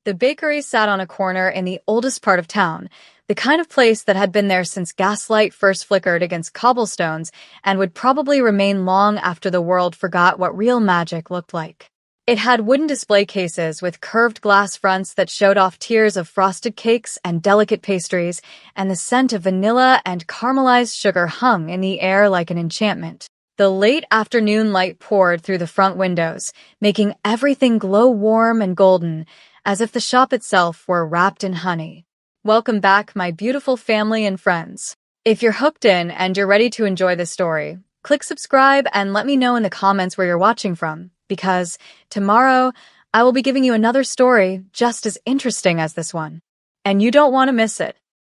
The bakery sat on a corner in the oldest part of town, the kind of place that had been there since gaslight first flickered against cobblestones and would probably remain long after the world forgot what real magic looked like. It had wooden display cases with curved glass fronts that showed off tiers of frosted cakes and delicate pastries, and the scent of vanilla and caramelized sugar hung in the air like an enchantment. The late afternoon light poured through the front windows, making everything glow warm and golden, as if the shop itself were wrapped in honey. Welcome back, my beautiful family and friends. If you're hooked in and you're ready to enjoy this story, click subscribe and let me know in the comments where you're watching from, because tomorrow I will be giving you another story just as interesting as this one. And you don't want to miss it.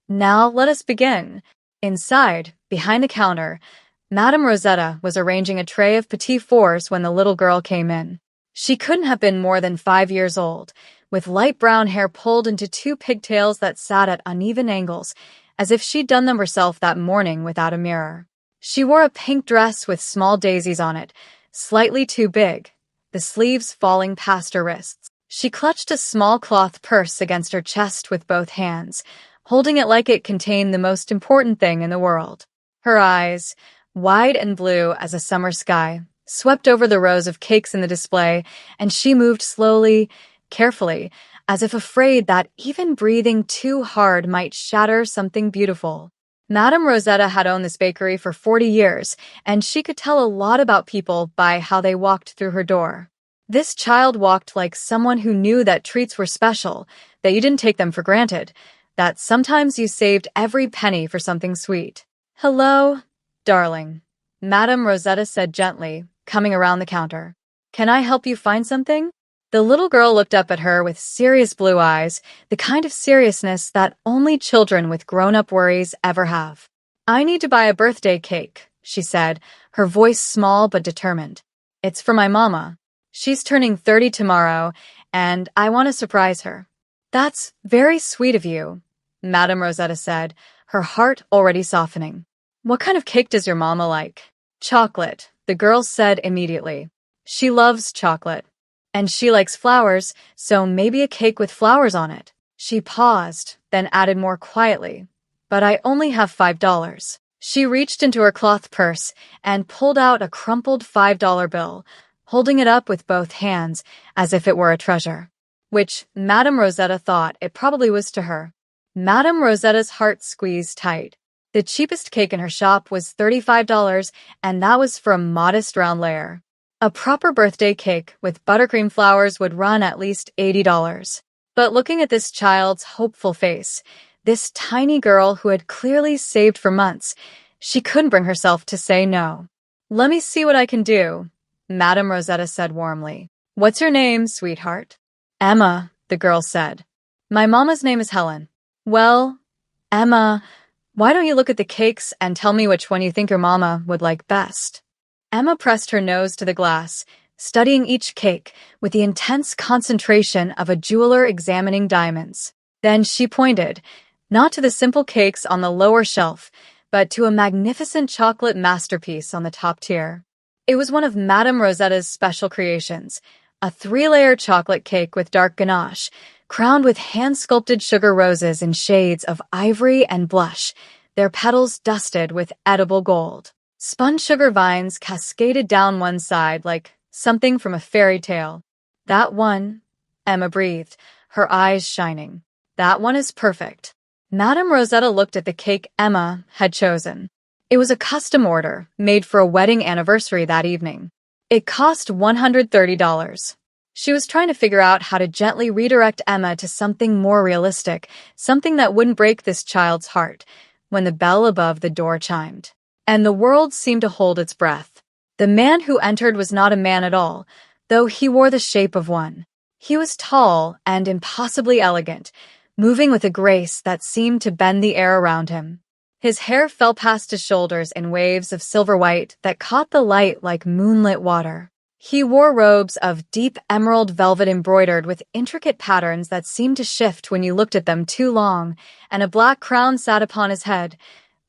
Now let us begin. Inside, behind the counter, Madame Rosetta was arranging a tray of petit fours when the little girl came in. She couldn't have been more than 5 years old, with light brown hair pulled into two pigtails that sat at uneven angles, as if she'd done them herself that morning without a mirror. She wore a pink dress with small daisies on it, slightly too big, the sleeves falling past her wrists. She clutched a small cloth purse against her chest with both hands, holding it like it contained the most important thing in the world. Her eyes, wide and blue as a summer sky, swept over the rows of cakes in the display, and she moved slowly, carefully, as if afraid that even breathing too hard might shatter something beautiful. Madame Rosetta had owned this bakery for 40 years, and she could tell a lot about people by how they walked through her door. This child walked like someone who knew that treats were special, that you didn't take them for granted, that sometimes you saved every penny for something sweet. "Hello, darling," Madame Rosetta said gently, coming around the counter. "Can I help you find something?" The little girl looked up at her with serious blue eyes, the kind of seriousness that only children with grown-up worries ever have. "I need to buy a birthday cake," she said, her voice small but determined. "It's for my mama. She's turning 30 tomorrow, and I want to surprise her." "That's very sweet of you," Madame Rosetta said, her heart already softening. "What kind of cake does your mama like?" "Chocolate," the girl said immediately. "She loves chocolate. And she likes flowers, so maybe a cake with flowers on it." She paused, then added more quietly, "But I only have $5. She reached into her cloth purse and pulled out a crumpled $5 bill, holding it up with both hands as if it were a treasure. Which Madame Rosetta thought it probably was to her. Madame Rosetta's heart squeezed tight. The cheapest cake in her shop was $35, and that was for a modest round layer. A proper birthday cake with buttercream flowers would run at least $80. But looking at this child's hopeful face, this tiny girl who had clearly saved for months, she couldn't bring herself to say no. "Let me see what I can do," Madame Rosetta said warmly. "What's your name, sweetheart?" "Emma," the girl said. "My mama's name is Helen." "Well, Emma, why don't you look at the cakes and tell me which one you think your mama would like best?" Emma pressed her nose to the glass, studying each cake with the intense concentration of a jeweler examining diamonds. Then she pointed, not to the simple cakes on the lower shelf, but to a magnificent chocolate masterpiece on the top tier. It was one of Madame Rosetta's special creations, a 3-layer chocolate cake with dark ganache, crowned with hand-sculpted sugar roses in shades of ivory and blush, their petals dusted with edible gold. Spun sugar vines cascaded down one side like something from a fairy tale. "That one," Emma breathed, her eyes shining. "That one is perfect." Madame Rosetta looked at the cake Emma had chosen. It was a custom order, made for a wedding anniversary that evening. It cost $130. She was trying to figure out how to gently redirect Emma to something more realistic, something that wouldn't break this child's heart, when the bell above the door chimed. And the world seemed to hold its breath. The man who entered was not a man at all, though he wore the shape of one. He was tall and impossibly elegant, moving with a grace that seemed to bend the air around him. His hair fell past his shoulders in waves of silver white that caught the light like moonlit water. He wore robes of deep emerald velvet embroidered with intricate patterns that seemed to shift when you looked at them too long, and a black crown sat upon his head,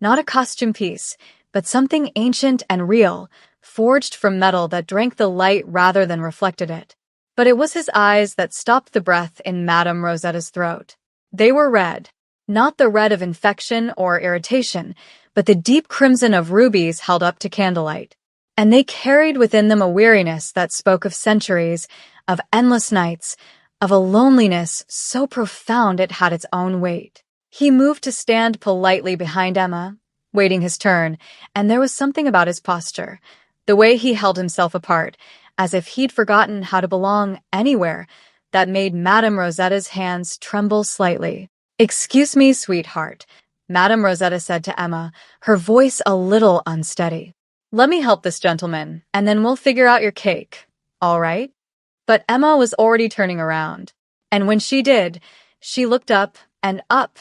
not a costume piece, but something ancient and real, forged from metal that drank the light rather than reflected it. But it was his eyes that stopped the breath in Madame Rosetta's throat. They were red. Not the red of infection or irritation, but the deep crimson of rubies held up to candlelight. And they carried within them a weariness that spoke of centuries, of endless nights, of a loneliness so profound it had its own weight. He moved to stand politely behind Emma, waiting his turn, and there was something about his posture, the way he held himself apart, as if he'd forgotten how to belong anywhere, that made Madame Rosetta's hands tremble slightly. "Excuse me, sweetheart," Madame Rosetta said to Emma, her voice a little unsteady. "Let me help this gentleman, and then we'll figure out your cake, all right?" But Emma was already turning around, and when she did, she looked up and up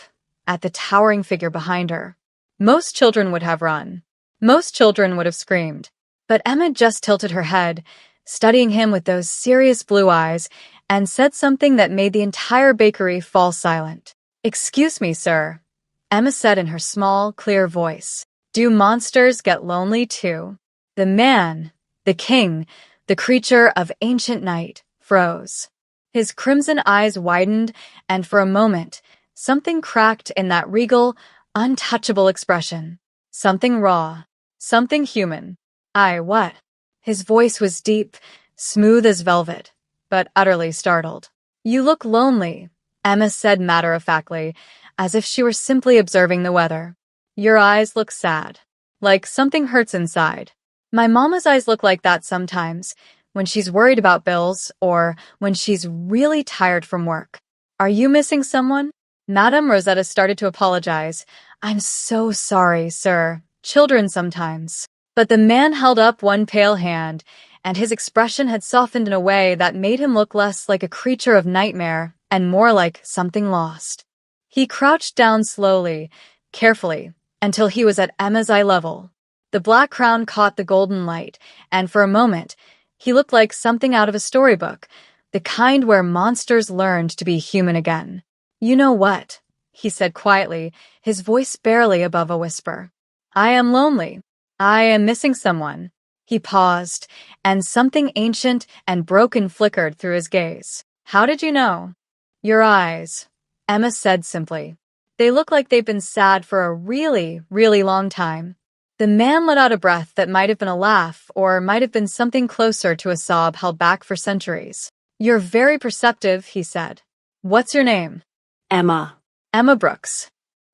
at the towering figure behind her. Most children would have run. Most children would have screamed. But Emma just tilted her head, studying him with those serious blue eyes, and said something that made the entire bakery fall silent. "Excuse me, sir," Emma said in her small, clear voice. "Do monsters get lonely too?" The man, the king, the creature of ancient night, froze. His crimson eyes widened, and for a moment, something cracked in that regal, untouchable expression. Something raw, something human. What? His voice was deep, smooth as velvet, but utterly startled. "You look lonely," Emma said matter-of-factly, as if she were simply observing the weather. "Your eyes look sad, like something hurts inside." "My mama's eyes look like that sometimes, when she's worried about bills or when she's really tired from work." "Are you missing someone?" Madame Rosetta started to apologize. "I'm so sorry, sir. Children sometimes." But the man held up one pale hand, and his expression had softened in a way that made him look less like a creature of nightmare and more like something lost. He crouched down slowly, carefully, until he was at Emma's eye level. The black crown caught the golden light, and for a moment, he looked like something out of a storybook, the kind where monsters learned to be human again. "You know what?" he said quietly, his voice barely above a whisper. "I am lonely. I am missing someone." He paused, and something ancient and broken flickered through his gaze. "How did you know?" "Your eyes," Emma said simply. "They look like they've been sad for a really, really long time." The man let out a breath that might have been a laugh or might have been something closer to a sob held back for centuries. "You're very perceptive," he said. "What's your name?" Emma. "Emma Brooks."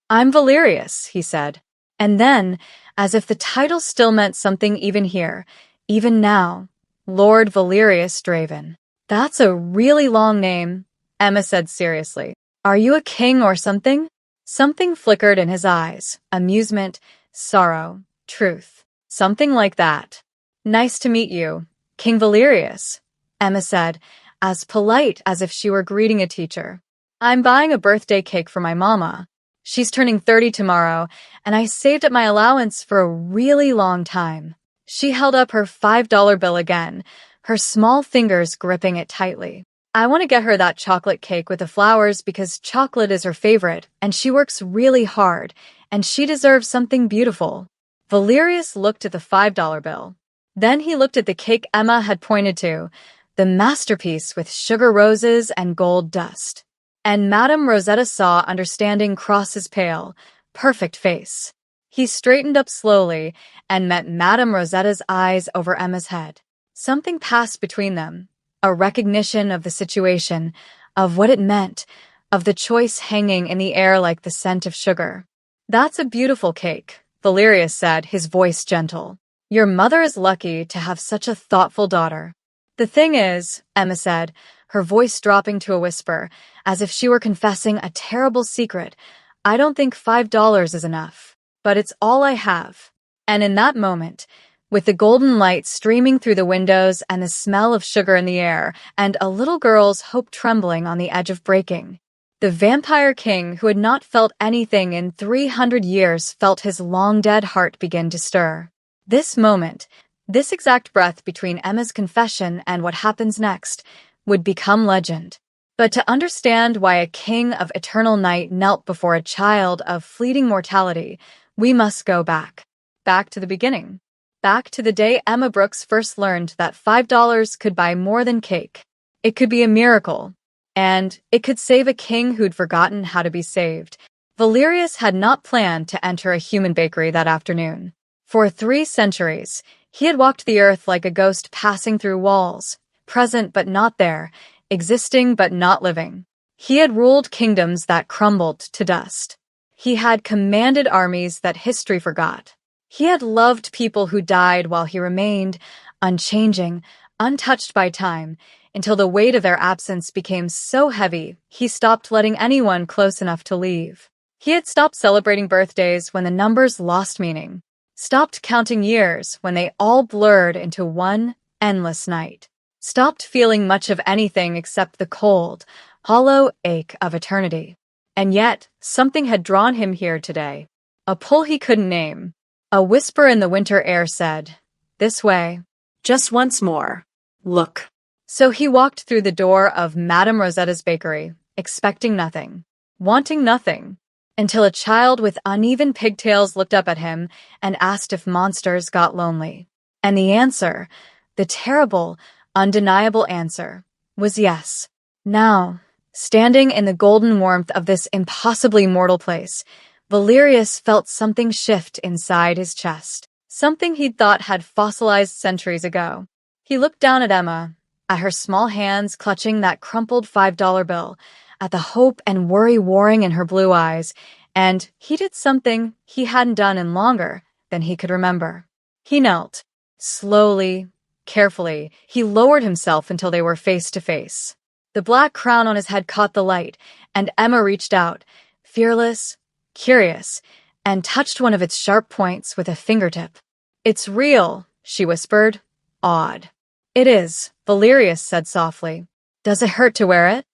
"I'm Valerius," he said. And then, as if the title still meant something even here, even now, Lord Valerius Draven. "That's a really long name," Emma said seriously. "Are you a king or something?" Something flickered in his eyes, amusement, sorrow, truth. "Something like that." "Nice to meet you, King Valerius," Emma said, as polite as if she were greeting a teacher. "I'm buying a birthday cake for my mama. She's turning 30 tomorrow, and I saved up my allowance for a really long time." She held up her $5 bill again, her small fingers gripping it tightly. "I want to get her that chocolate cake with the flowers because chocolate is her favorite, and she works really hard, and she deserves something beautiful." Valerius looked at the $5 bill. Then he looked at the cake Emma had pointed to, the masterpiece with sugar roses and gold dust. And Madame Rosetta saw understanding cross his pale, perfect face. He straightened up slowly and met Madame Rosetta's eyes over Emma's head. Something passed between them, a recognition of the situation, of what it meant, of the choice hanging in the air like the scent of sugar. "That's a beautiful cake," Valerius said, his voice gentle. "Your mother is lucky to have such a thoughtful daughter." "The thing is," Emma said, her voice dropping to a whisper, as if she were confessing a terrible secret, "I don't think $5 is enough. But it's all I have." And in that moment, with the golden light streaming through the windows and the smell of sugar in the air, and a little girl's hope trembling on the edge of breaking, the vampire king, who had not felt anything in 300 years, felt his long-dead heart begin to stir. This moment, this exact breath between Emma's confession and what happens next, would become legend. But to understand why a king of eternal night knelt before a child of fleeting mortality, we must go back. Back to the beginning. Back to the day Emma Brooks first learned that $5 could buy more than cake. It could be a miracle. And it could save a king who'd forgotten how to be saved. Valerius had not planned to enter a human bakery that afternoon. For 3 centuries, he had walked the earth like a ghost passing through walls, present but not there, existing but not living. He had ruled kingdoms that crumbled to dust. He had commanded armies that history forgot. He had loved people who died while he remained, unchanging, untouched by time, until the weight of their absence became so heavy he stopped letting anyone close enough to leave. He had stopped celebrating birthdays when the numbers lost meaning, stopped counting years when they all blurred into one endless night, stopped feeling much of anything except the cold, hollow ache of eternity. And yet, something had drawn him here today. A pull he couldn't name. A whisper in the winter air said, "This way. Just once more. Look." So he walked through the door of Madame Rosetta's bakery, expecting nothing, wanting nothing, until a child with uneven pigtails looked up at him and asked if monsters got lonely. And the answer, the terrible, undeniable answer, was yes. Now, standing in the golden warmth of this impossibly mortal place, Valerius felt something shift inside his chest, something he'd thought had fossilized centuries ago. He looked down at Emma, at her small hands clutching that crumpled $5 bill, at the hope and worry warring in her blue eyes, and he did something he hadn't done in longer than he could remember. He knelt. Slowly, carefully, he lowered himself until they were face to face. The black crown on his head caught the light, and Emma reached out, fearless, curious, and touched one of its sharp points with a fingertip. "It's real," she whispered, awed. "It is," Valerius said softly. "Does it hurt to wear it?"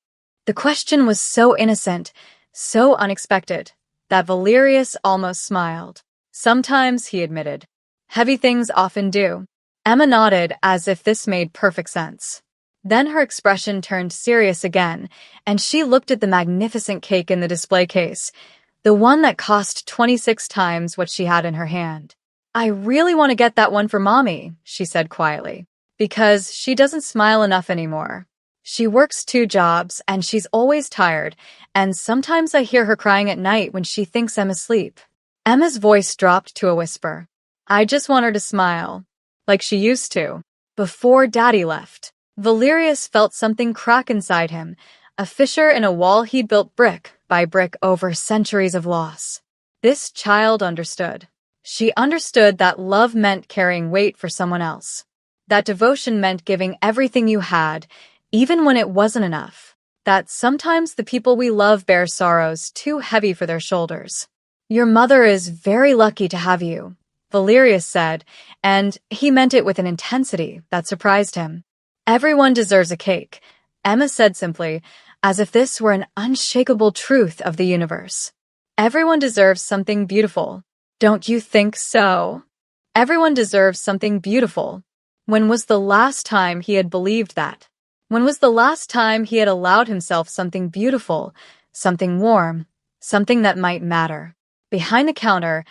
The question was so innocent, so unexpected, that Valerius almost smiled. "Sometimes," he admitted. "Heavy things often do." Emma nodded as if this made perfect sense. Then her expression turned serious again, and she looked at the magnificent cake in the display case, the one that cost 26 times what she had in her hand. "I really want to get that one for Mommy," she said quietly, "because she doesn't smile enough anymore. She works 2 jobs, and she's always tired, and sometimes I hear her crying at night when she thinks I'm asleep." Emma's voice dropped to a whisper. "I just want her to smile, like she used to, before Daddy left." Valerius felt something crack inside him, a fissure in a wall he'd built brick by brick over centuries of loss. This child understood. She understood that love meant carrying weight for someone else. That devotion meant giving everything you had, even when it wasn't enough. That sometimes the people we love bear sorrows too heavy for their shoulders. "Your mother is very lucky to have you," Valerius said, and he meant it with an intensity that surprised him. "Everyone deserves a cake," Emma said simply, as if this were an unshakable truth of the universe. "Everyone deserves something beautiful. Don't you think so?" Everyone deserves something beautiful. When was the last time he had believed that? When was the last time he had allowed himself something beautiful, something warm, something that might matter? Behind the counter,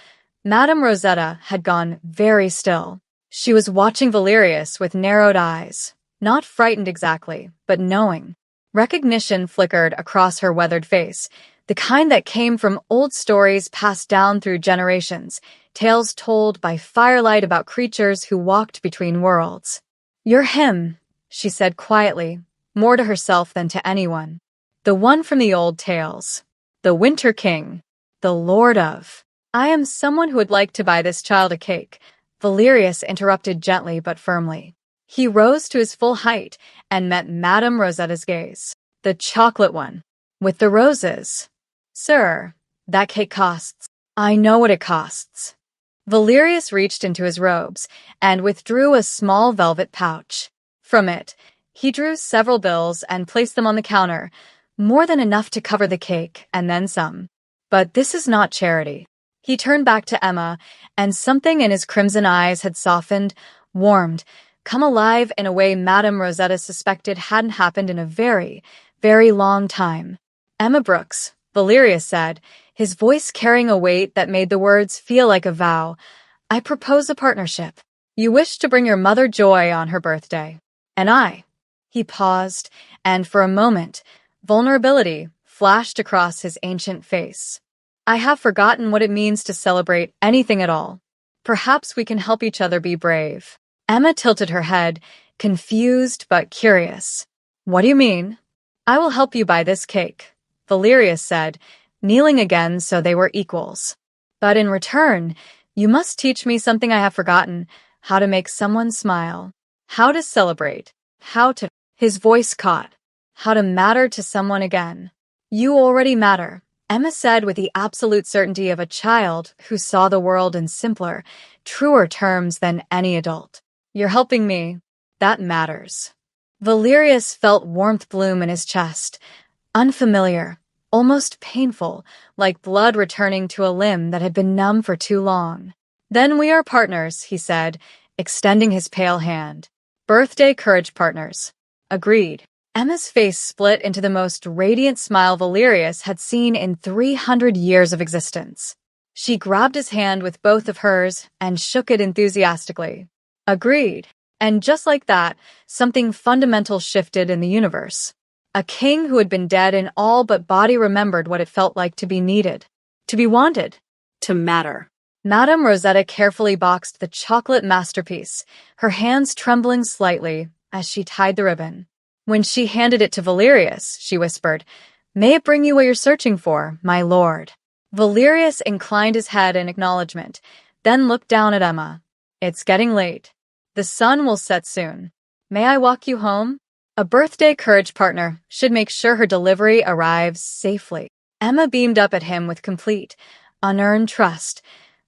Madame Rosetta had gone very still. She was watching Valerius with narrowed eyes, not frightened exactly, but knowing. Recognition flickered across her weathered face, the kind that came from old stories passed down through generations, tales told by firelight about creatures who walked between worlds. "You're him," she said quietly, more to herself than to anyone. "The one from the old tales. The Winter King. The Lord of—" "I am someone who would like to buy this child a cake," Valerius interrupted gently but firmly. He rose to his full height and met Madame Rosetta's gaze. "The chocolate one. With the roses." "Sir, that cake costs—" "I know what it costs." Valerius reached into his robes and withdrew a small velvet pouch. From it, he drew several bills and placed them on the counter, more than enough to cover the cake and then some. "But this is not charity." He turned back to Emma, and something in his crimson eyes had softened, warmed, come alive in a way Madame Rosetta suspected hadn't happened in a very, very long time. "Emma Brooks," Valerius said, his voice carrying a weight that made the words feel like a vow, "I propose a partnership. You wish to bring your mother joy on her birthday. And I—" He paused, and for a moment, vulnerability flashed across his ancient face. I have forgotten what it means to celebrate anything at all. Perhaps we can help each other be brave. Emma tilted her head, confused but curious. What do you mean? I will help you buy this cake, Valerius said, kneeling again so they were equals. But in return, you must teach me something I have forgotten, how to make someone smile, how to celebrate, how to— His voice caught. How to matter to someone again. You already matter, Emma said with the absolute certainty of a child who saw the world in simpler, truer terms than any adult. You're helping me. That matters. Valerius felt warmth bloom in his chest, unfamiliar, almost painful, like blood returning to a limb that had been numb for too long. Then we are partners, he said, extending his pale hand. Birthday courage partners. Agreed. Emma's face split into the most radiant smile Valerius had seen in 300 years of existence. She grabbed his hand with both of hers and shook it enthusiastically. Agreed. And just like that, something fundamental shifted in the universe. A king who had been dead in all but body remembered what it felt like to be needed, to be wanted, To matter. Madame Rosetta carefully boxed the chocolate masterpiece, her hands trembling slightly as she tied the ribbon. When she handed it to Valerius, she whispered, "May it bring you what you're searching for, my lord." Valerius inclined his head in acknowledgement, then looked down at Emma. "It's getting late. The sun will set soon. May I walk you home?" A birthday courage partner should make sure her delivery arrives safely. Emma beamed up at him with complete, unearned trust,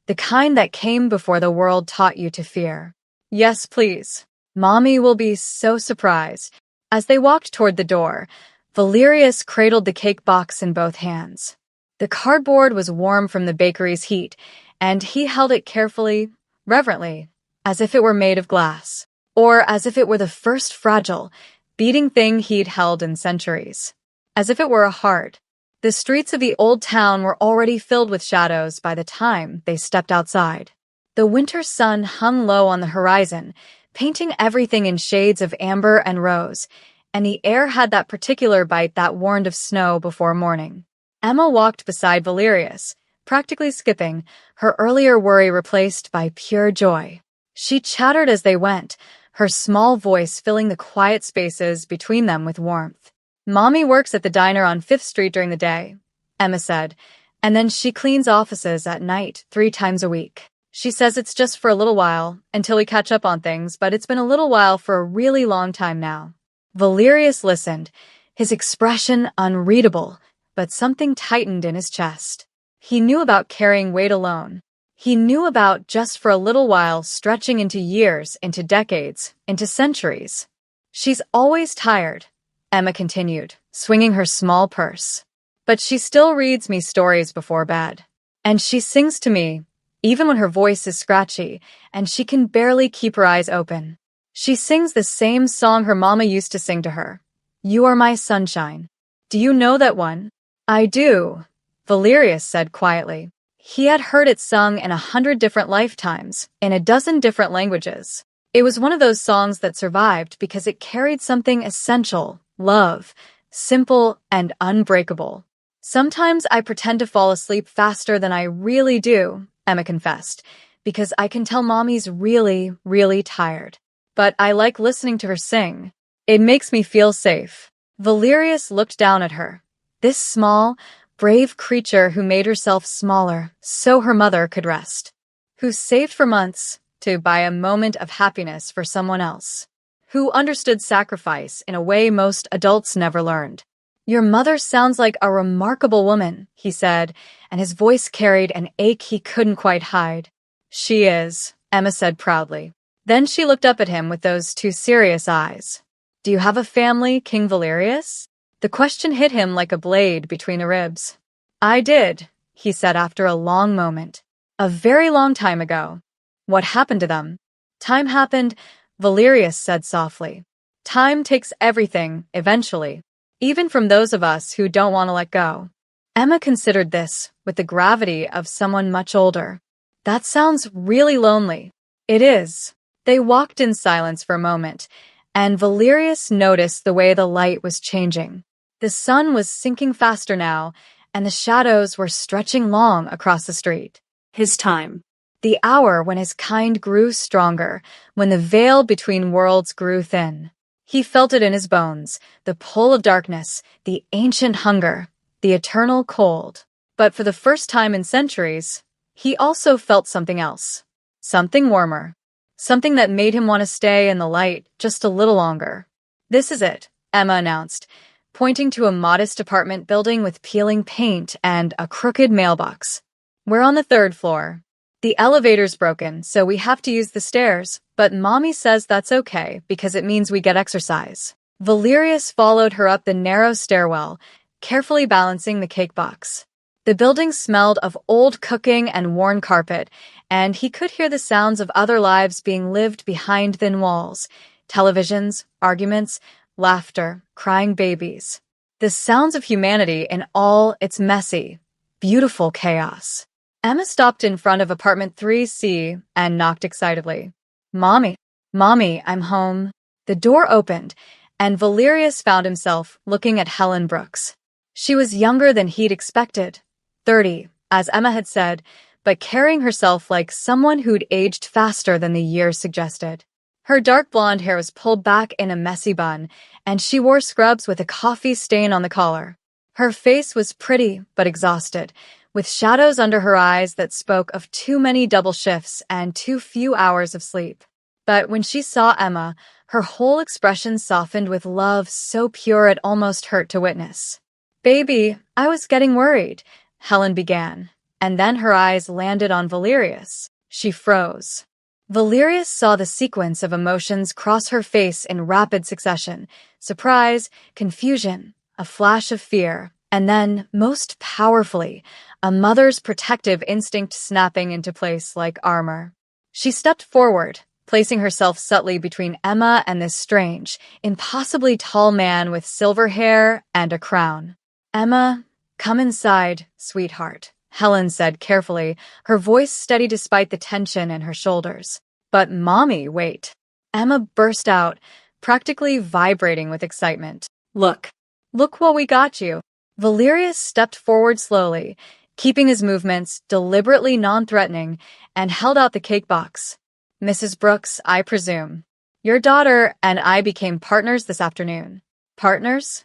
the kind that came before the world taught you to fear. "Yes, please. Mommy will be so surprised." As they walked toward the door, Valerius cradled the cake box in both hands. The cardboard was warm from the bakery's heat, and he held it carefully, reverently, as if it were made of glass, or as if it were the first fragile, beating thing he'd held in centuries. As if it were a heart. The streets of the old town were already filled with shadows by the time they stepped outside. The winter sun hung low on the horizon, painting everything in shades of amber and rose, and the air had that particular bite that warned of snow before morning. Emma walked beside Valerius, practically skipping, her earlier worry replaced by pure joy. She chattered as they went, her small voice filling the quiet spaces between them with warmth. "Mommy works at the diner on 5th Street during the day," Emma said, "and then she cleans offices at night 3 times a week. She says it's just for a little while, until we catch up on things, but it's been a little while for a really long time now." Valerius listened, his expression unreadable, but something tightened in his chest. He knew about carrying weight alone. He knew about just for a little while stretching into years, into decades, into centuries. "She's always tired," Emma continued, swinging her small purse. "But she still reads me stories before bed. And she sings to me, even when her voice is scratchy, and she can barely keep her eyes open. She sings the same song her mama used to sing to her. 'You are my sunshine.' Do you know that one?" "I do," Valerius said quietly. He had heard it sung in 100 different lifetimes, in a dozen different languages. It was one of those songs that survived because it carried something essential, love, simple and unbreakable. "Sometimes I pretend to fall asleep faster than I really do," Emma confessed, "because I can tell Mommy's really, really tired. But I like listening to her sing. It makes me feel safe." Valerius looked down at her. This small, brave creature who made herself smaller so her mother could rest. Who saved for months to buy a moment of happiness for someone else. Who understood sacrifice in a way most adults never learned. "Your mother sounds like a remarkable woman," he said, and his voice carried an ache he couldn't quite hide. "She is," Emma said proudly. Then she looked up at him with those 2 serious eyes. "Do you have a family, King Valerius?" The question hit him like a blade between the ribs. "I did," he said after a long moment. "A very long time ago." "What happened to them?" "Time happened," Valerius said softly. "Time takes everything, eventually. Even from those of us who don't want to let go." Emma considered this with the gravity of someone much older. "That sounds really lonely." "It is." They walked in silence for a moment, and Valerius noticed the way the light was changing. The sun was sinking faster now, and the shadows were stretching long across the street. His time. The hour when his kind grew stronger, when the veil between worlds grew thin. He felt it in his bones, the pull of darkness, the ancient hunger, the eternal cold. But for the first time in centuries, he also felt something else. Something warmer. Something that made him want to stay in the light just a little longer. "This is it," Emma announced, pointing to a modest apartment building with peeling paint and a crooked mailbox. "We're on the 3rd floor. The elevator's broken, so we have to use the stairs, but Mommy says that's okay because it means we get exercise." Valerius followed her up the narrow stairwell, carefully balancing the cake box. The building smelled of old cooking and worn carpet, and he could hear the sounds of other lives being lived behind thin walls. Televisions, arguments, laughter, crying babies. The sounds of humanity in all its messy, beautiful chaos. Emma stopped in front of apartment 3C and knocked excitedly. "Mommy, Mommy, I'm home." The door opened, and Valerius found himself looking at Helen Brooks. She was younger than he'd expected, 30, as Emma had said, but carrying herself like someone who'd aged faster than the years suggested. Her dark blonde hair was pulled back in a messy bun, and she wore scrubs with a coffee stain on the collar. Her face was pretty but exhausted, with shadows under her eyes that spoke of too many double shifts and too few hours of sleep. But when she saw Emma, her whole expression softened with love so pure it almost hurt to witness. "Baby, I was getting worried," Helen began, and then her eyes landed on Valerius. She froze. Valerius saw the sequence of emotions cross her face in rapid succession: surprise, confusion, a flash of fear, and then, most powerfully, a mother's protective instinct snapping into place like armor. She stepped forward, placing herself subtly between Emma and this strange, impossibly tall man with silver hair and a crown. "Emma, come inside, sweetheart," Helen said carefully, her voice steady despite the tension in her shoulders. "But Mommy, wait." Emma burst out, practically vibrating with excitement. Look. "Look what we got you." Valerius stepped forward slowly, keeping his movements deliberately non-threatening, and held out the cake box. "Mrs. Brooks, I presume. Your daughter and I became partners this afternoon." "Partners?"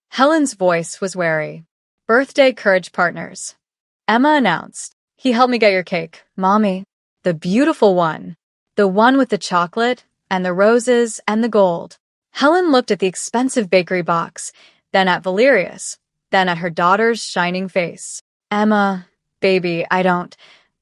Helen's voice was wary. "Birthday courage partners," Emma announced. "He helped me get your cake, Mommy. The beautiful one. The one with the chocolate, and the roses, and the gold." Helen looked at the expensive bakery box, then at Valerius, then at her daughter's shining face. "Emma, baby,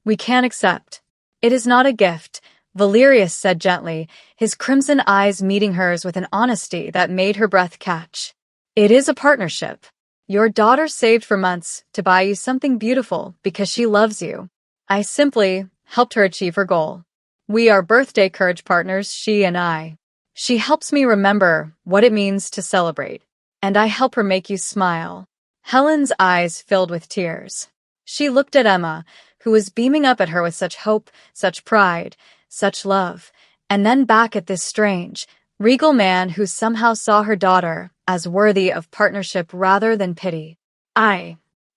we can't accept." "It is not a gift," Valerius said gently, his crimson eyes meeting hers with an honesty that made her breath catch. "It is a partnership. Your daughter saved for months to buy you something beautiful because she loves you. I simply helped her achieve her goal. We are birthday courage partners, she and I. She helps me remember what it means to celebrate, and I help her make you smile." Helen's eyes filled with tears. She looked at Emma, who was beaming up at her with such hope, such pride, such love, and then back at this strange, regal man who somehow saw her daughter as worthy of partnership rather than pity.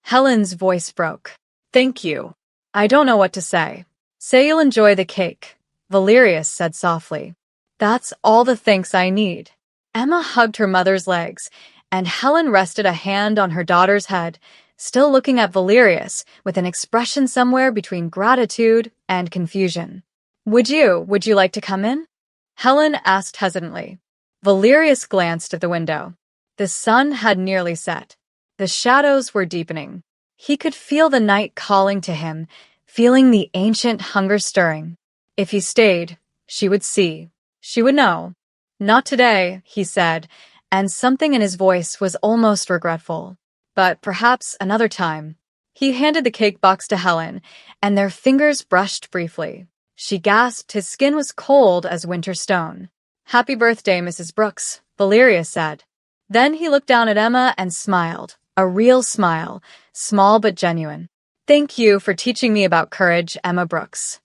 Helen's voice broke. "Thank you. I don't know what to say." "Say you'll enjoy the cake," Valerius said softly. "That's all the thanks I need." Emma hugged her mother's legs, and Helen rested a hand on her daughter's head, still looking at Valerius with an expression somewhere between gratitude and confusion. Would you like to come in?" Helen asked hesitantly. Valerius glanced at the window. The sun had nearly set. The shadows were deepening. He could feel the night calling to him, feeling the ancient hunger stirring. If he stayed, she would see. She would know. "Not today," he said, and something in his voice was almost regretful. "But perhaps another time." He handed the cake box to Helen, and their fingers brushed briefly. She gasped. His skin was cold as winter stone. "Happy birthday, Mrs. Brooks," Valerius said. Then he looked down at Emma and smiled, a real smile, small but genuine. "Thank you for teaching me about courage, Emma Brooks."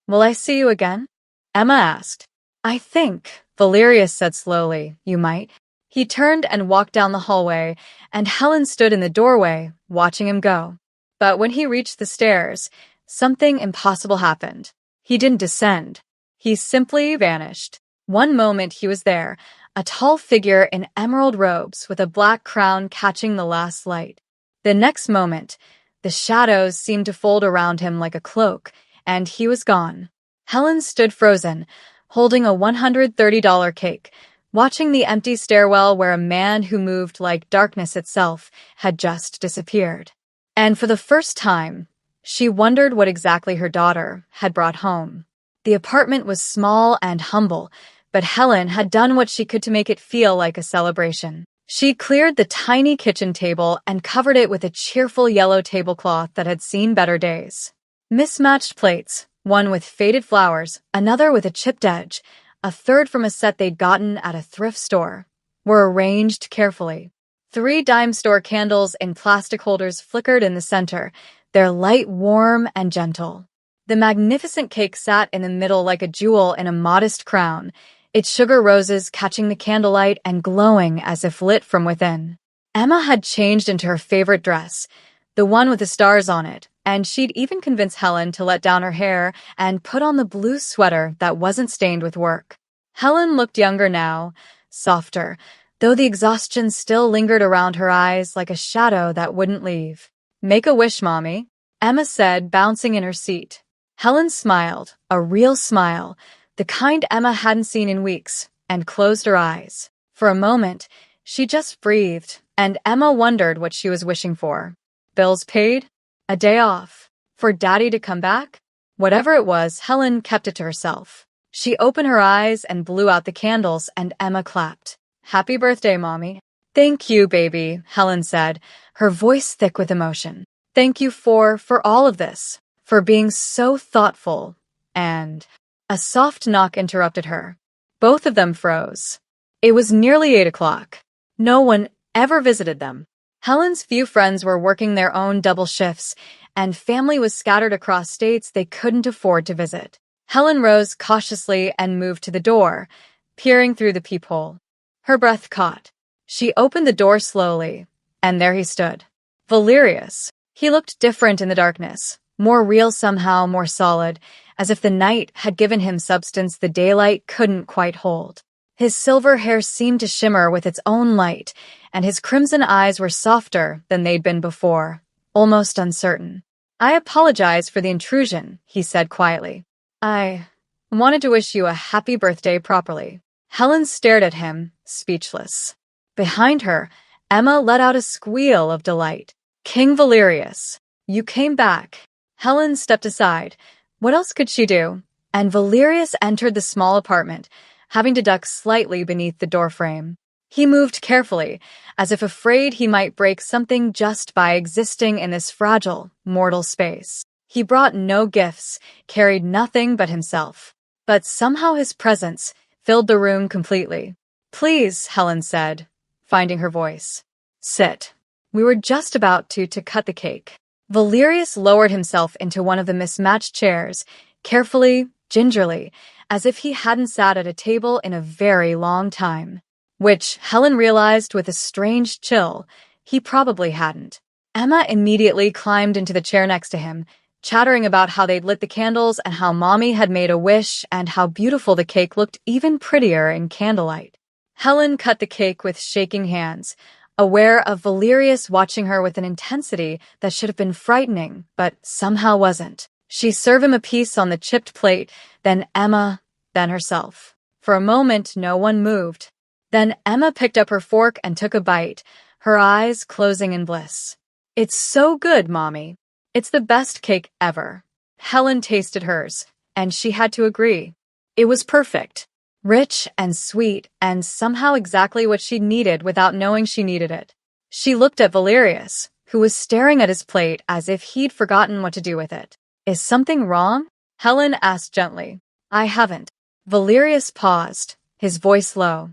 "Will I see you again?" Emma asked. "I think," Valerius said slowly, "You might." He turned and walked down the hallway, and Helen stood in the doorway, watching him go. But when he reached the stairs, something impossible happened. He didn't descend. He simply vanished. One moment he was there, a tall figure in emerald robes with a black crown catching the last light. The next moment, the shadows seemed to fold around him like a cloak, and he was gone. Helen stood frozen, holding a $130 cake, watching the empty stairwell where a man who moved like darkness itself had just disappeared. And for the first time, she wondered what exactly her daughter had brought home. The apartment was small and humble, but Helen had done what she could to make it feel like a celebration. She cleared the tiny kitchen table and covered it with a cheerful yellow tablecloth that had seen better days. Mismatched plates, one with faded flowers, another with a chipped edge, a third from a set they'd gotten at a thrift store, were arranged carefully. 3 dime store candles in plastic holders flickered in the center, their light warm and gentle. The magnificent cake sat in the middle like a jewel in a modest crown, its sugar roses catching the candlelight and glowing as if lit from within. Emma had changed into her favorite dress, the one with the stars on it, and she'd even convinced Helen to let down her hair and put on the blue sweater that wasn't stained with work. Helen looked younger now, softer, though the exhaustion still lingered around her eyes like a shadow that wouldn't leave. "Make a wish, Mommy," Emma said, bouncing in her seat. Helen smiled, a real smile, the kind Emma hadn't seen in weeks, and closed her eyes. For a moment, she just breathed, and Emma wondered what she was wishing for. Bills paid? A day off? For Daddy to come back? Whatever it was, Helen kept it to herself. She opened her eyes and blew out the candles, and Emma clapped. "Happy birthday, Mommy." "Thank you, baby," Helen said, her voice thick with emotion. "Thank you for all of this, for being so thoughtful, and—" A soft knock interrupted her. Both of them froze. It was nearly 8 o'clock. No one ever visited them. Helen's few friends were working their own double shifts, and family was scattered across states they couldn't afford to visit. Helen rose cautiously and moved to the door, peering through the peephole. Her breath caught. She opened the door slowly, and there he stood. Valerius. He looked different in the darkness, more real somehow, more solid, as if the night had given him substance the daylight couldn't quite hold. His silver hair seemed to shimmer with its own light, and his crimson eyes were softer than they'd been before, almost uncertain. "I apologize for the intrusion," he said quietly. "I wanted to wish you a happy birthday properly." Helen stared at him, speechless. Behind her, Emma let out a squeal of delight. "King Valerius, you came back." Helen stepped aside. What else could she do? And Valerius entered the small apartment, having to duck slightly beneath the doorframe. He moved carefully, as if afraid he might break something just by existing in this fragile, mortal space. He brought no gifts, carried nothing but himself. But somehow his presence filled the room completely. "Please," Helen said, finding her voice. "Sit." We were just about to cut the cake. Valerius lowered himself into one of the mismatched chairs, carefully, gingerly, as if he hadn't sat at a table in a very long time. Which, Helen realized with a strange chill, he probably hadn't. Emma immediately climbed into the chair next to him, chattering about how they'd lit the candles and how Mommy had made a wish and how beautiful the cake looked even prettier in candlelight. Helen cut the cake with shaking hands, aware of Valerius watching her with an intensity that should have been frightening, but somehow wasn't. She served him a piece on the chipped plate, then Emma, then herself. For a moment, no one moved. Then Emma picked up her fork and took a bite, her eyes closing in bliss. "It's so good, Mommy. It's the best cake ever." Helen tasted hers, and she had to agree. It was perfect. Rich and sweet, and somehow exactly what she needed without knowing she needed it. She looked at Valerius, who was staring at his plate as if he'd forgotten what to do with it. "Is something wrong?" Helen asked gently. "I haven't." Valerius paused, his voice low.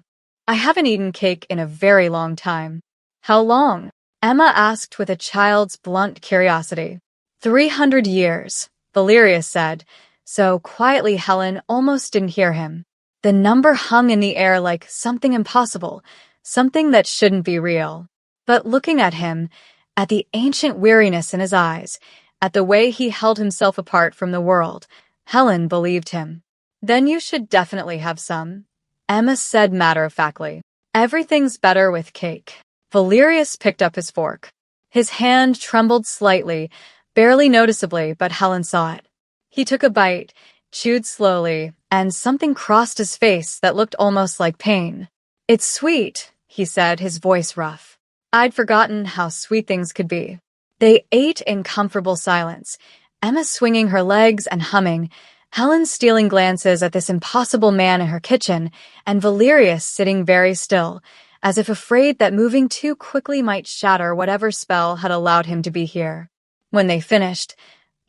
"I haven't eaten cake in a very long time." "How long?" Emma asked with a child's blunt curiosity. 300 years, Valerius said, so quietly Helen almost didn't hear him. The number hung in the air like something impossible, something that shouldn't be real. But looking at him, at the ancient weariness in his eyes, at the way he held himself apart from the world, Helen believed him. Then you should definitely have some, Emma said matter-of-factly. Everything's better with cake. Valerius picked up his fork. His hand trembled slightly, barely noticeably, but Helen saw it. He took a bite, chewed slowly, and something crossed his face that looked almost like pain. "It's sweet," he said, his voice rough. I'd forgotten how sweet things could be. They ate in comfortable silence, Emma swinging her legs and humming, Helen stealing glances at this impossible man in her kitchen, and Valerius sitting very still, as if afraid that moving too quickly might shatter whatever spell had allowed him to be here. When they finished,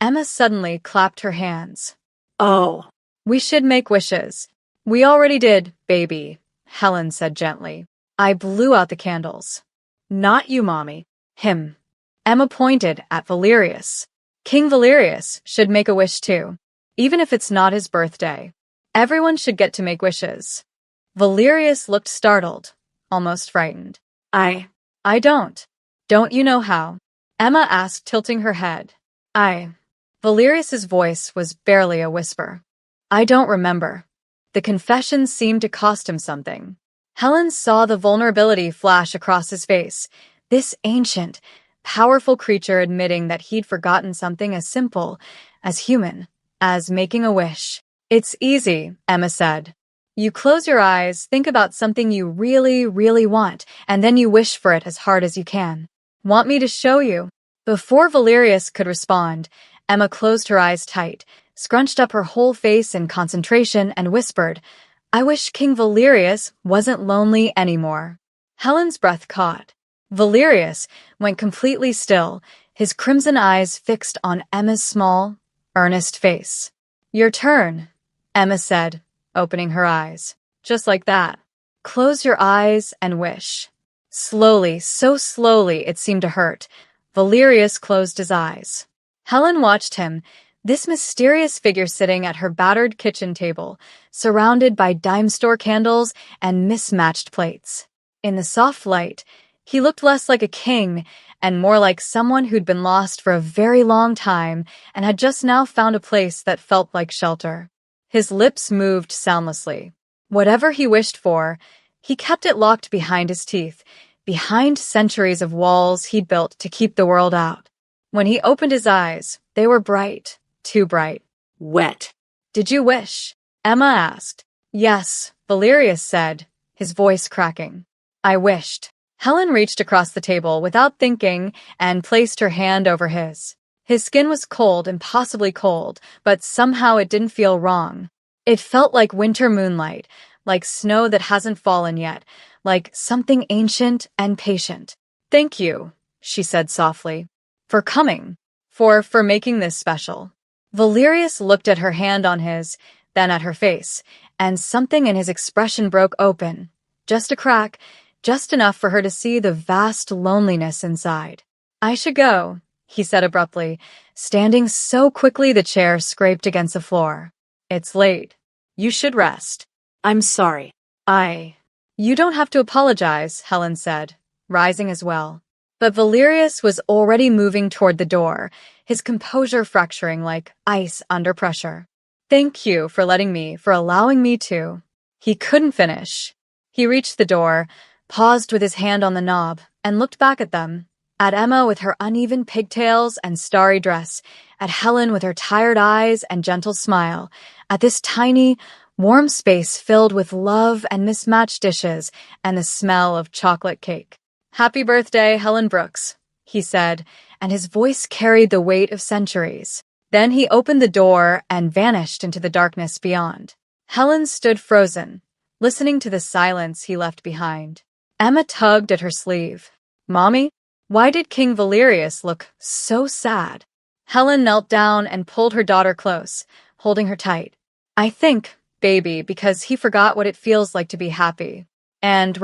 Emma suddenly clapped her hands. Oh, "We should make wishes." "We already did, baby," Helen said gently. I blew out the candles. "Not you, Mommy." "Him." Emma pointed at Valerius. "King Valerius should make a wish too. Even if it's not his birthday. Everyone should get to make wishes." Valerius looked startled, almost frightened. I don't. Don't you know how?" Emma asked, tilting her head. Valerius's voice was barely a whisper. "I don't remember." The confession seemed to cost him something. Helen saw the vulnerability flash across his face. This ancient, powerful creature admitting that he'd forgotten something as simple, as human, as making a wish. "It's easy," Emma said. "You close your eyes, think about something you really, really want, and then you wish for it as hard as you can." "Want me to show you?" Before Valerius could respond, Emma closed her eyes tight, scrunched up her whole face in concentration, and whispered, "I wish King Valerius wasn't lonely anymore." Helen's breath caught. Valerius went completely still, his crimson eyes fixed on Emma's small, earnest face. "Your turn," Emma said, opening her eyes. "Just like that. Close your eyes and wish." Slowly, so slowly it seemed to hurt, Valerius closed his eyes. Helen watched him, this mysterious figure sitting at her battered kitchen table, surrounded by dime store candles and mismatched plates. In the soft light, he looked less like a king and more like someone who'd been lost for a very long time and had just now found a place that felt like shelter. His lips moved soundlessly. Whatever he wished for, he kept it locked behind his teeth, behind centuries of walls he'd built to keep the world out. When he opened his eyes, they were bright, too bright. wet. "Did you wish?" Emma asked. "Yes," Valerius said, his voice cracking. "I wished." Helen reached across the table without thinking and placed her hand over his. His skin was cold, impossibly cold, but somehow it didn't feel wrong. It felt like winter moonlight, like snow that hasn't fallen yet, like something ancient and patient. "Thank you," she said softly, "for coming, for making this special." Valerius looked at her hand on his, then at her face, and something in his expression broke open. Just a crack, just enough for her to see the vast loneliness inside. "I should go," he said abruptly, standing so quickly the chair scraped against the floor. "It's late. You should rest." I'm sorry. You don't have to apologize," Helen said, rising as well. But Valerius was already moving toward the door, his composure fracturing like ice under pressure. "Thank you for allowing me to." He couldn't finish. He reached the door, paused with his hand on the knob, and looked back at them, at Emma with her uneven pigtails and starry dress, at Helen with her tired eyes and gentle smile, at this tiny, warm space filled with love and mismatched dishes and the smell of chocolate cake. "Happy birthday, Helen Brooks," he said, and his voice carried the weight of centuries. Then he opened the door and vanished into the darkness beyond. Helen stood frozen, listening to the silence he left behind. Emma tugged at her sleeve. "Mommy, why did King Valerius look so sad?" Helen knelt down and pulled her daughter close, holding her tight. "I think, baby, because he forgot what it feels like to be happy. And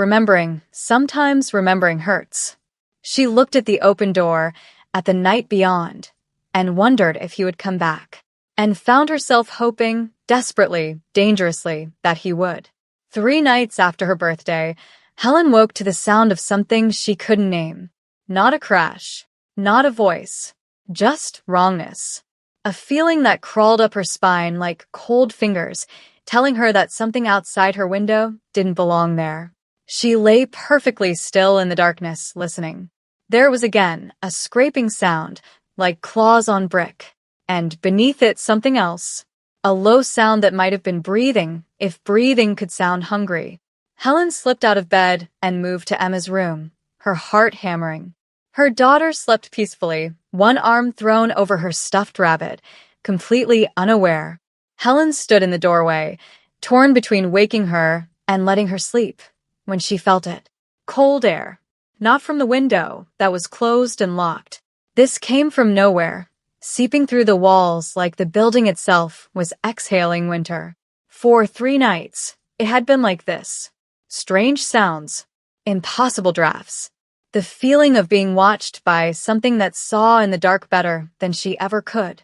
sometimes remembering hurts." She looked at the open door, at the night beyond, and wondered if he would come back. and found herself hoping, desperately, dangerously, that he would. 3 nights after her birthday, Helen woke to the sound of something she couldn't name. Not a crash, not a voice, just wrongness. A feeling that crawled up her spine like cold fingers, telling her that something outside her window didn't belong there. She lay perfectly still in the darkness, listening. There was again a scraping sound, like claws on brick, and beneath it something else. A low sound that might have been breathing, if breathing could sound hungry. Helen slipped out of bed and moved to Emma's room, her heart hammering. Her daughter slept peacefully, one arm thrown over her stuffed rabbit, completely unaware. Helen stood in the doorway, torn between waking her and letting her sleep, when she felt it. Cold air. Not from the window, that was closed and locked. This came from nowhere, seeping through the walls like the building itself was exhaling winter. For 3 nights, it had been like this. Strange sounds, impossible drafts. The feeling of being watched by something that saw in the dark better than she ever could.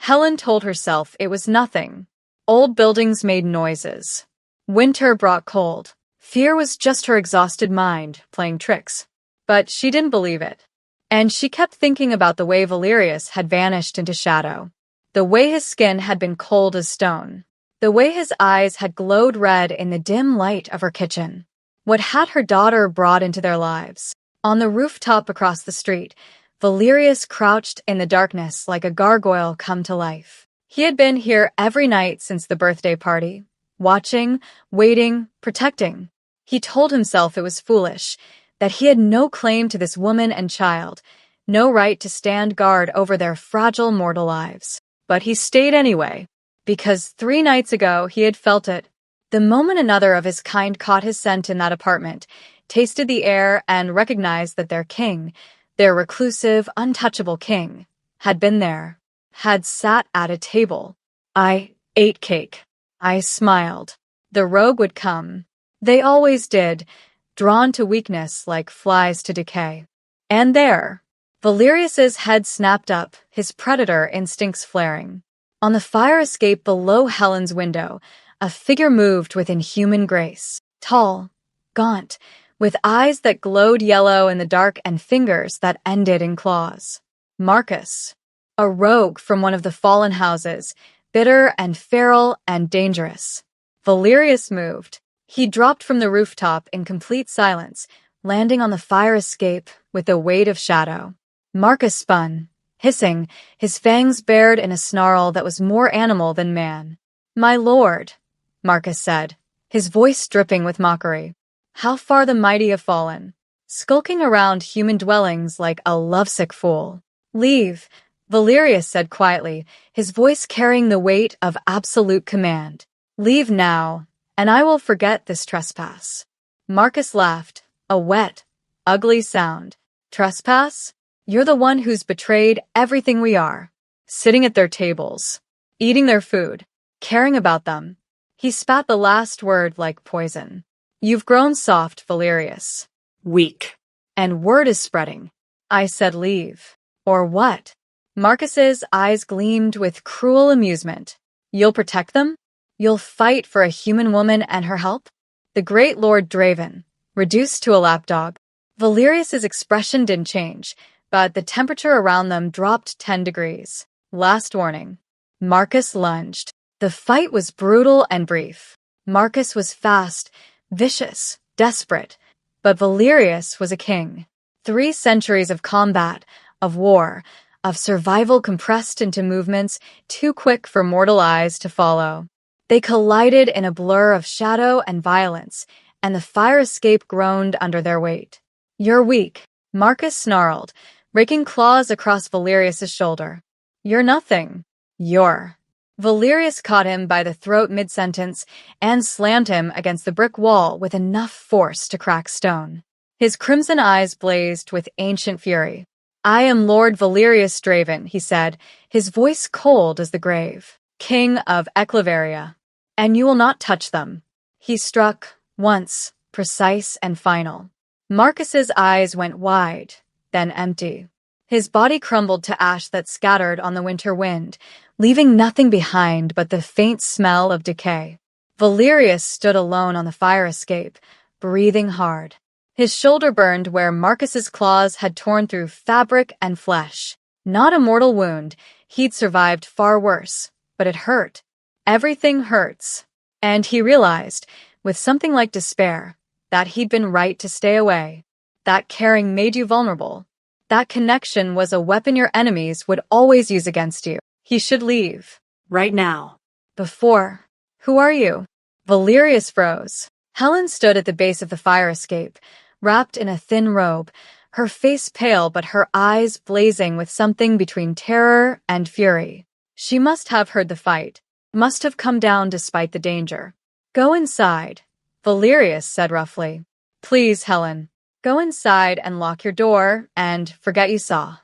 Helen told herself it was nothing. Old buildings made noises. Winter brought cold. Fear was just her exhausted mind playing tricks. But she didn't believe it. And she kept thinking about the way Valerius had vanished into shadow. The way his skin had been cold as stone. The way his eyes had glowed red in the dim light of her kitchen. What had her daughter brought into their lives? On the rooftop across the street, Valerius crouched in the darkness like a gargoyle come to life. He had been here every night since the birthday party, watching, waiting, protecting. He told himself it was foolish, that he had no claim to this woman and child, no right to stand guard over their fragile mortal lives. But he stayed anyway, because 3 nights ago he had felt it. The moment another of his kind caught his scent in that apartment, tasted the air and recognized that their king, their reclusive, untouchable king, had been there, had sat at a table. I ate cake. I smiled. The rogue would come. They always did, drawn to weakness like flies to decay. And there, Valerius's head snapped up, his predator instincts flaring. On the fire escape below Helen's window, a figure moved with inhuman grace. Tall, gaunt, with eyes that glowed yellow in the dark and fingers that ended in claws. Marcus, a rogue from one of the fallen houses, bitter and feral and dangerous. Valerius moved. He dropped from the rooftop in complete silence, landing on the fire escape with the weight of shadow. Marcus spun, hissing, his fangs bared in a snarl that was more animal than man. "My lord," Marcus said, his voice dripping with mockery. "How far the mighty have fallen, skulking around human dwellings like a lovesick fool." "Leave," Valerius said quietly, his voice carrying the weight of absolute command. "Leave now, and I will forget this trespass." Marcus laughed, a wet, ugly sound. "Trespass? You're the one who's betrayed everything we are. Sitting at their tables, eating their food, caring about them." He spat the last word like poison. "You've grown soft, Valerius." Weak. "And word is spreading." I said leave. "Or what?" Marcus's eyes gleamed with cruel amusement. "You'll protect them? You'll fight for a human woman and her help?" The great Lord Draven, reduced to a lapdog. Valerius's expression didn't change, but the temperature around them dropped 10 degrees. Last warning. Marcus lunged. The fight was brutal and brief. Marcus was fast, vicious, desperate, but Valerius was a king. 3 centuries of combat, of war, of survival compressed into movements too quick for mortal eyes to follow. They collided in a blur of shadow and violence, and the fire escape groaned under their weight. "You're weak," Marcus snarled, raking claws across Valerius's shoulder. "You're nothing. You're." Valerius caught him by the throat mid-sentence and slammed him against the brick wall with enough force to crack stone. His crimson eyes blazed with ancient fury. "I am Lord Valerius Draven," he said, his voice cold as the grave. "King of Eclaveria. And you will not touch them." He struck, once, precise and final. Marcus's eyes went wide, then empty. His body crumbled to ash that scattered on the winter wind, leaving nothing behind but the faint smell of decay. Valerius stood alone on the fire escape, breathing hard. His shoulder burned where Marcus's claws had torn through fabric and flesh. Not a mortal wound, he'd survived far worse, but it hurt. Everything hurts. And he realized, with something like despair, that he'd been right to stay away. That caring made you vulnerable. That connection was a weapon your enemies would always use against you. He should leave. Right now. Before. Who are you? Valerius froze. Helen stood at the base of the fire escape, wrapped in a thin robe, her face pale but her eyes blazing with something between terror and fury. She must have heard the fight, must have come down despite the danger. Go inside, Valerius said roughly. Please, Helen. Go inside and lock your door and forget you saw.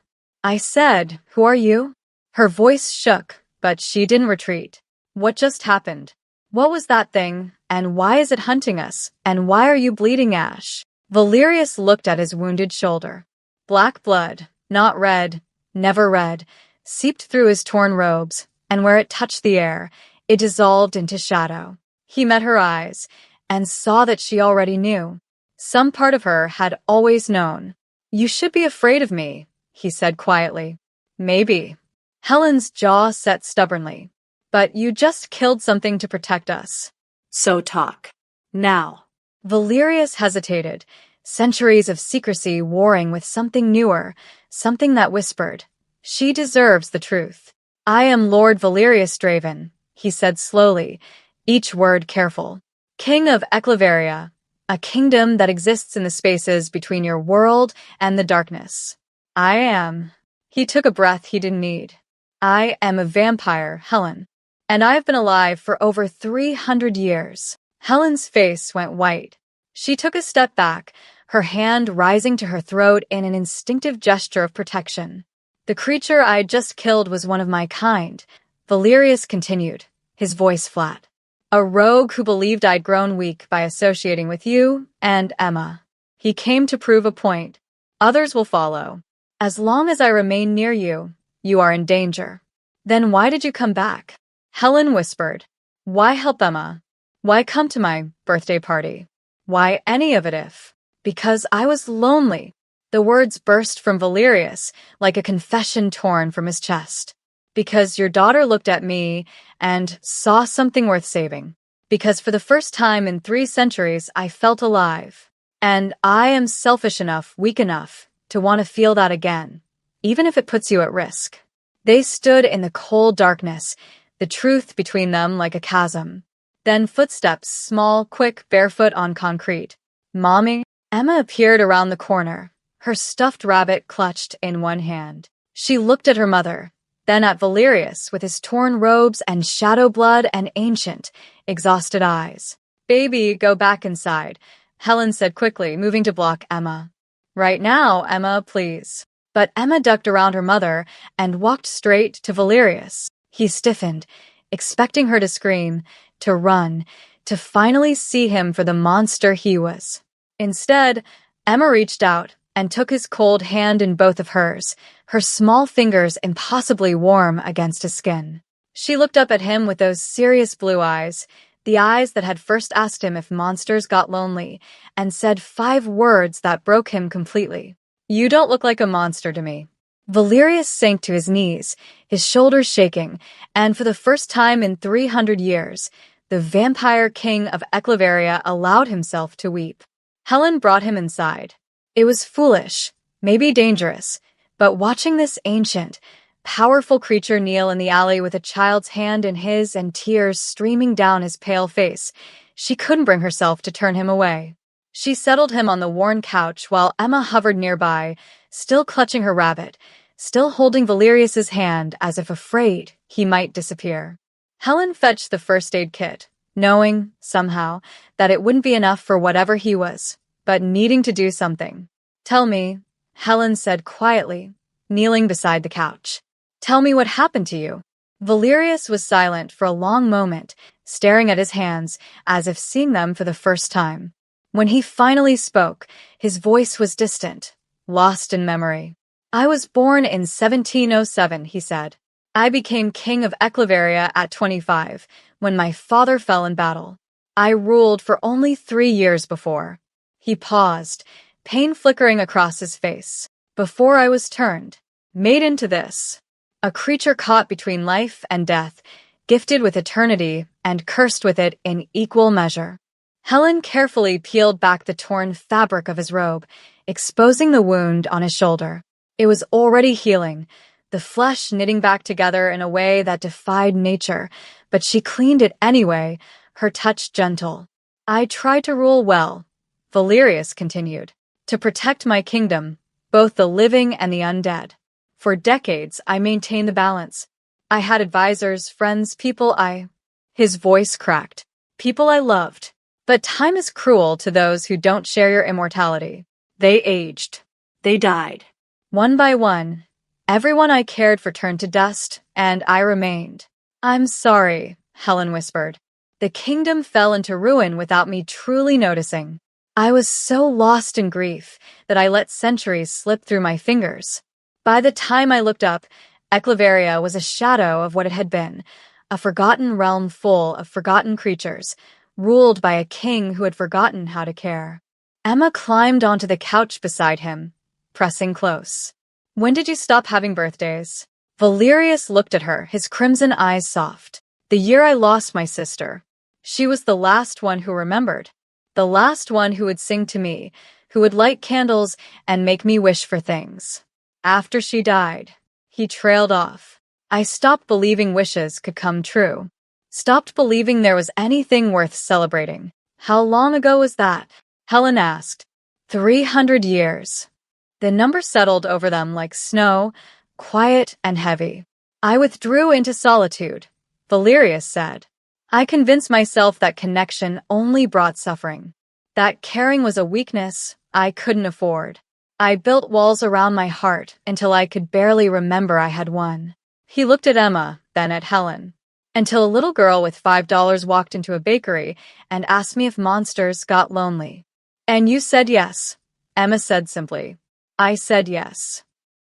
I said, who are you? Her voice shook, but she didn't retreat. What just happened? What was that thing, and why is it hunting us, and why are you bleeding, Ash? Valerius looked at his wounded shoulder. Black blood, not red, never red, seeped through his torn robes, and where it touched the air, it dissolved into shadow. He met her eyes, and saw that she already knew. Some part of her had always known. You should be afraid of me, he said quietly. Maybe. Helen's jaw set stubbornly. But you just killed something to protect us. So talk. Now. Valerius hesitated, centuries of secrecy warring with something newer, something that whispered, she deserves the truth. I am Lord Valerius Draven, he said slowly, each word careful. King of Ecclevaria, a kingdom that exists in the spaces between your world and the darkness. I am. He took a breath he didn't need. I am a vampire, Helen. And I've been alive for over 300 years. Helen's face went white. She took a step back, her hand rising to her throat in an instinctive gesture of protection. The creature I'd just killed was one of my kind, Valerius continued, his voice flat. A rogue who believed I'd grown weak by associating with you and Emma. He came to prove a point. Others will follow. As long as I remain near you, you are in danger. Then why did you come back? Helen whispered. Why help Emma? Why come to my birthday party? Why any of it if? Because I was lonely. The words burst from Valerius like a confession torn from his chest. Because your daughter looked at me and saw something worth saving. Because for the first time in 3 centuries, I felt alive. And I am selfish enough, weak enough, to want to feel that again, even if it puts you at risk. They stood in the cold darkness, the truth between them like a chasm. Then footsteps, small, quick, barefoot on concrete. Mommy? Emma appeared around the corner, her stuffed rabbit clutched in one hand. She looked at her mother, then at Valerius with his torn robes and shadow blood and ancient, exhausted eyes. Baby, go back inside, Helen said quickly, moving to block Emma. Right now, Emma, please. But Emma ducked around her mother and walked straight to Valerius. He stiffened, expecting her to scream, to run, to finally see him for the monster he was. Instead, Emma reached out and took his cold hand in both of hers, her small fingers impossibly warm against his skin. She looked up at him with those serious blue eyes, the eyes that had first asked him if monsters got lonely, and said 5 words that broke him completely. You don't look like a monster to me. Valerius sank to his knees, his shoulders shaking, and for the first time in 300 years, the vampire king of Ecclevaria allowed himself to weep. Helen brought him inside. It was foolish, maybe dangerous, but watching this ancient, powerful creature kneel in the alley with a child's hand in his and tears streaming down his pale face, she couldn't bring herself to turn him away. She settled him on the worn couch while Emma hovered nearby, still clutching her rabbit, still holding Valerius's hand as if afraid he might disappear. Helen fetched the first aid kit, knowing, somehow, that it wouldn't be enough for whatever he was, but needing to do something. Tell me, Helen said quietly, kneeling beside the couch. Tell me what happened to you. Valerius was silent for a long moment, staring at his hands as if seeing them for the first time. When he finally spoke, his voice was distant, lost in memory. I was born in 1707, he said. I became king of Echeveria at 25, when my father fell in battle. I ruled for only 3 years before. He paused, pain flickering across his face. Before I was turned, made into this. A creature caught between life and death, gifted with eternity and cursed with it in equal measure. Helen carefully peeled back the torn fabric of his robe, exposing the wound on his shoulder. It was already healing, the flesh knitting back together in a way that defied nature, but she cleaned it anyway, her touch gentle. I tried to rule well, Valerius continued, to protect my kingdom, both the living and the undead. For decades, I maintained the balance. I had advisors, friends, His voice cracked. People I loved. But time is cruel to those who don't share your immortality. They aged. They died. One by one, everyone I cared for turned to dust, and I remained. I'm sorry, Helen whispered. The kingdom fell into ruin without me truly noticing. I was so lost in grief that I let centuries slip through my fingers. By the time I looked up, Echeveria was a shadow of what it had been, a forgotten realm full of forgotten creatures, ruled by a king who had forgotten how to care. Emma climbed onto the couch beside him, pressing close. When did you stop having birthdays? Valerius looked at her, his crimson eyes soft. The year I lost my sister. She was the last one who remembered. The last one who would sing to me, who would light candles and make me wish for things. After she died, he trailed off. I stopped believing wishes could come true. Stopped believing there was anything worth celebrating. How long ago was that? Helen asked. 300 years. The number settled over them like snow, quiet and heavy. I withdrew into solitude, Valerius said. I convinced myself that connection only brought suffering. That caring was a weakness I couldn't afford. I built walls around my heart until I could barely remember I had one. He looked at Emma, then at Helen. Until a little girl with $5 walked into a bakery and asked me if monsters got lonely. And you said yes, Emma said simply. I said yes.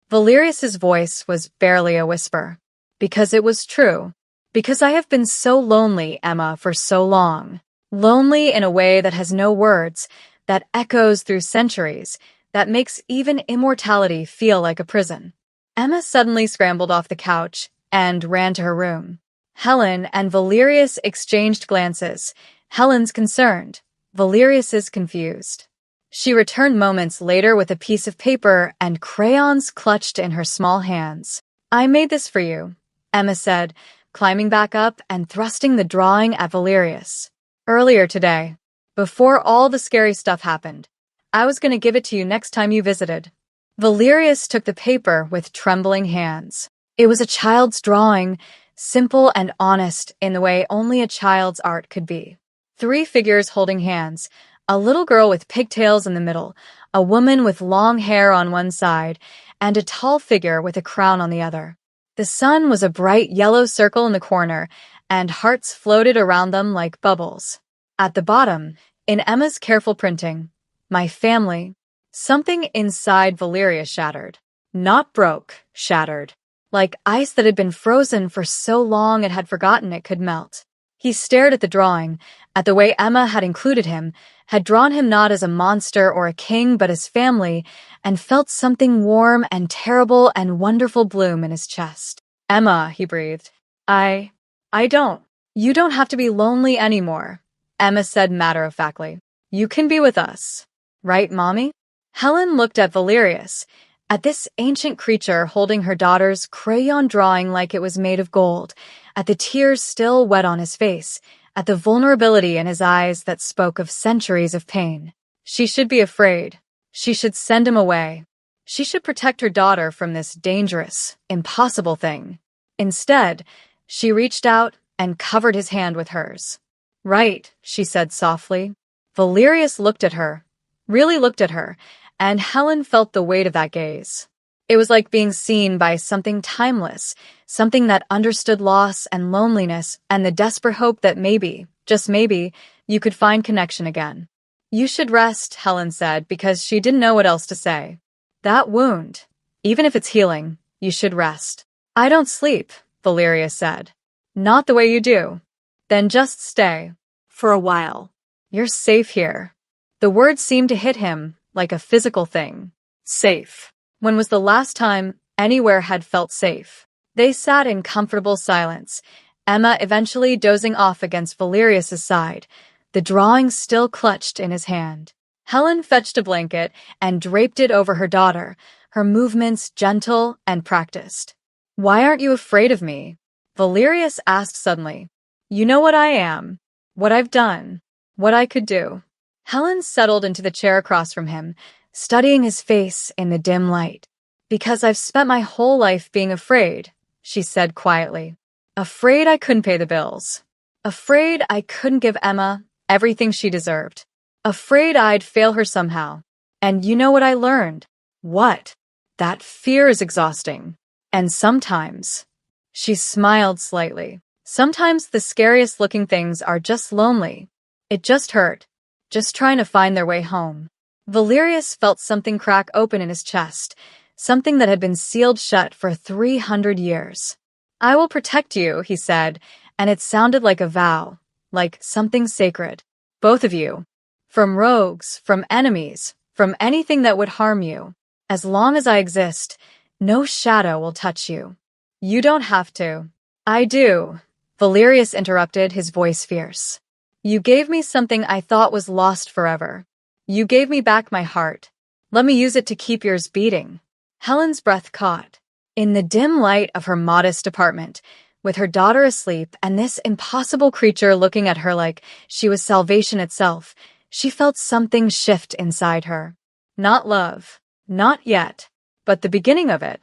Valerius's voice was barely a whisper. Because it was true. Because I have been so lonely, Emma, for so long. Lonely in a way that has no words, that echoes through centuries, that makes even immortality feel like a prison. Emma suddenly scrambled off the couch and ran to her room. Helen and Valerius exchanged glances. Helen's concerned, Valerius's confused. She returned moments later with a piece of paper and crayons clutched in her small hands. I made this for you, Emma said, climbing back up and thrusting the drawing at Valerius. Earlier today, before all the scary stuff happened, I was going to give it to you next time you visited. Valerius took the paper with trembling hands. It was a child's drawing, simple and honest in the way only a child's art could be. 3 figures holding hands, a little girl with pigtails in the middle, a woman with long hair on one side, and a tall figure with a crown on the other. The sun was a bright yellow circle in the corner, and hearts floated around them like bubbles. At the bottom, in Emma's careful printing, my family. Something inside Valerius shattered. Not broke, shattered. Like ice that had been frozen for so long it had forgotten it could melt. He stared at the drawing, at the way Emma had included him, had drawn him not as a monster or a king but as family, and felt something warm and terrible and wonderful bloom in his chest. Emma, he breathed. I don't. You don't have to be lonely anymore, Emma said matter-of-factly. You can be with us. Right, Mommy? Helen looked at Valerius, at this ancient creature holding her daughter's crayon drawing like it was made of gold, at the tears still wet on his face, at the vulnerability in his eyes that spoke of centuries of pain. She should be afraid. She should send him away. She should protect her daughter from this dangerous, impossible thing. Instead, she reached out and covered his hand with hers. Right, she said softly. Valerius looked at her, really looked at her, and Helen felt the weight of that gaze. It was like being seen by something timeless, something that understood loss and loneliness and the desperate hope that maybe, just maybe, you could find connection again. You should rest, Helen said, because she didn't know what else to say. That wound, even if it's healing, you should rest. I don't sleep, Valerius said. Not the way you do. Then just stay. For a while. You're safe here. The words seemed to hit him like a physical thing. Safe. When was the last time anywhere had felt safe? They sat in comfortable silence, Emma eventually dozing off against Valerius's side, the drawing still clutched in his hand. Helen fetched a blanket and draped it over her daughter, her movements gentle and practiced. Why aren't you afraid of me? Valerius asked suddenly. You know what I am, what I've done, what I could do. Helen settled into the chair across from him, studying his face in the dim light. Because I've spent my whole life being afraid, she said quietly. Afraid I couldn't pay the bills. Afraid I couldn't give Emma everything she deserved. Afraid I'd fail her somehow. And you know what I learned? What? That fear is exhausting. And sometimes, she smiled slightly, sometimes the scariest looking things are just lonely. It just hurt. Just trying to find their way home. Valerius felt something crack open in his chest, something that had been sealed shut for 300 years. I will protect you, he said, and it sounded like a vow, like something sacred. Both of you. From rogues, from enemies, from anything that would harm you. As long as I exist, no shadow will touch you. You don't have to. I do, Valerius interrupted, his voice fierce. You gave me something I thought was lost forever. You gave me back my heart. Let me use it to keep yours beating. Helen's breath caught. In the dim light of her modest apartment, with her daughter asleep and this impossible creature looking at her like she was salvation itself, she felt something shift inside her. Not love. Not yet. But the beginning of it.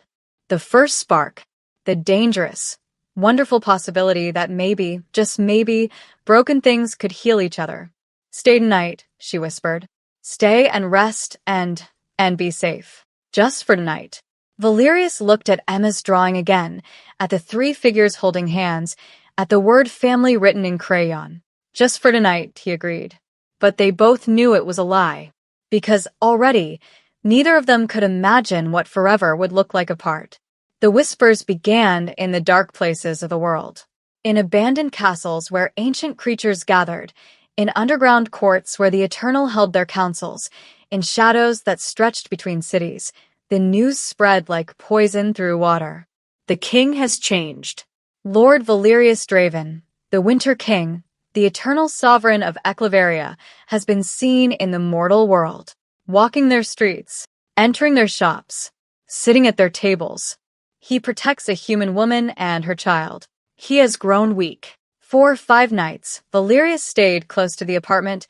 The first spark. The dangerous, wonderful possibility that maybe, just maybe, broken things could heal each other. Stay tonight, she whispered. Stay and rest and be safe. Just for tonight. Valerius looked at Emma's drawing again, at the three figures holding hands, at the word family written in crayon. Just for tonight, he agreed. But they both knew it was a lie. Because already, neither of them could imagine what forever would look like apart. The whispers began in the dark places of the world. In abandoned castles where ancient creatures gathered, in underground courts where the eternal held their councils, in shadows that stretched between cities, the news spread like poison through water. The king has changed. Lord Valerius Draven, the Winter King, the eternal sovereign of Eclaveria, has been seen in the mortal world, walking their streets, entering their shops, sitting at their tables. He protects a human woman and her child. He has grown weak. For 5 nights, Valerius stayed close to the apartment,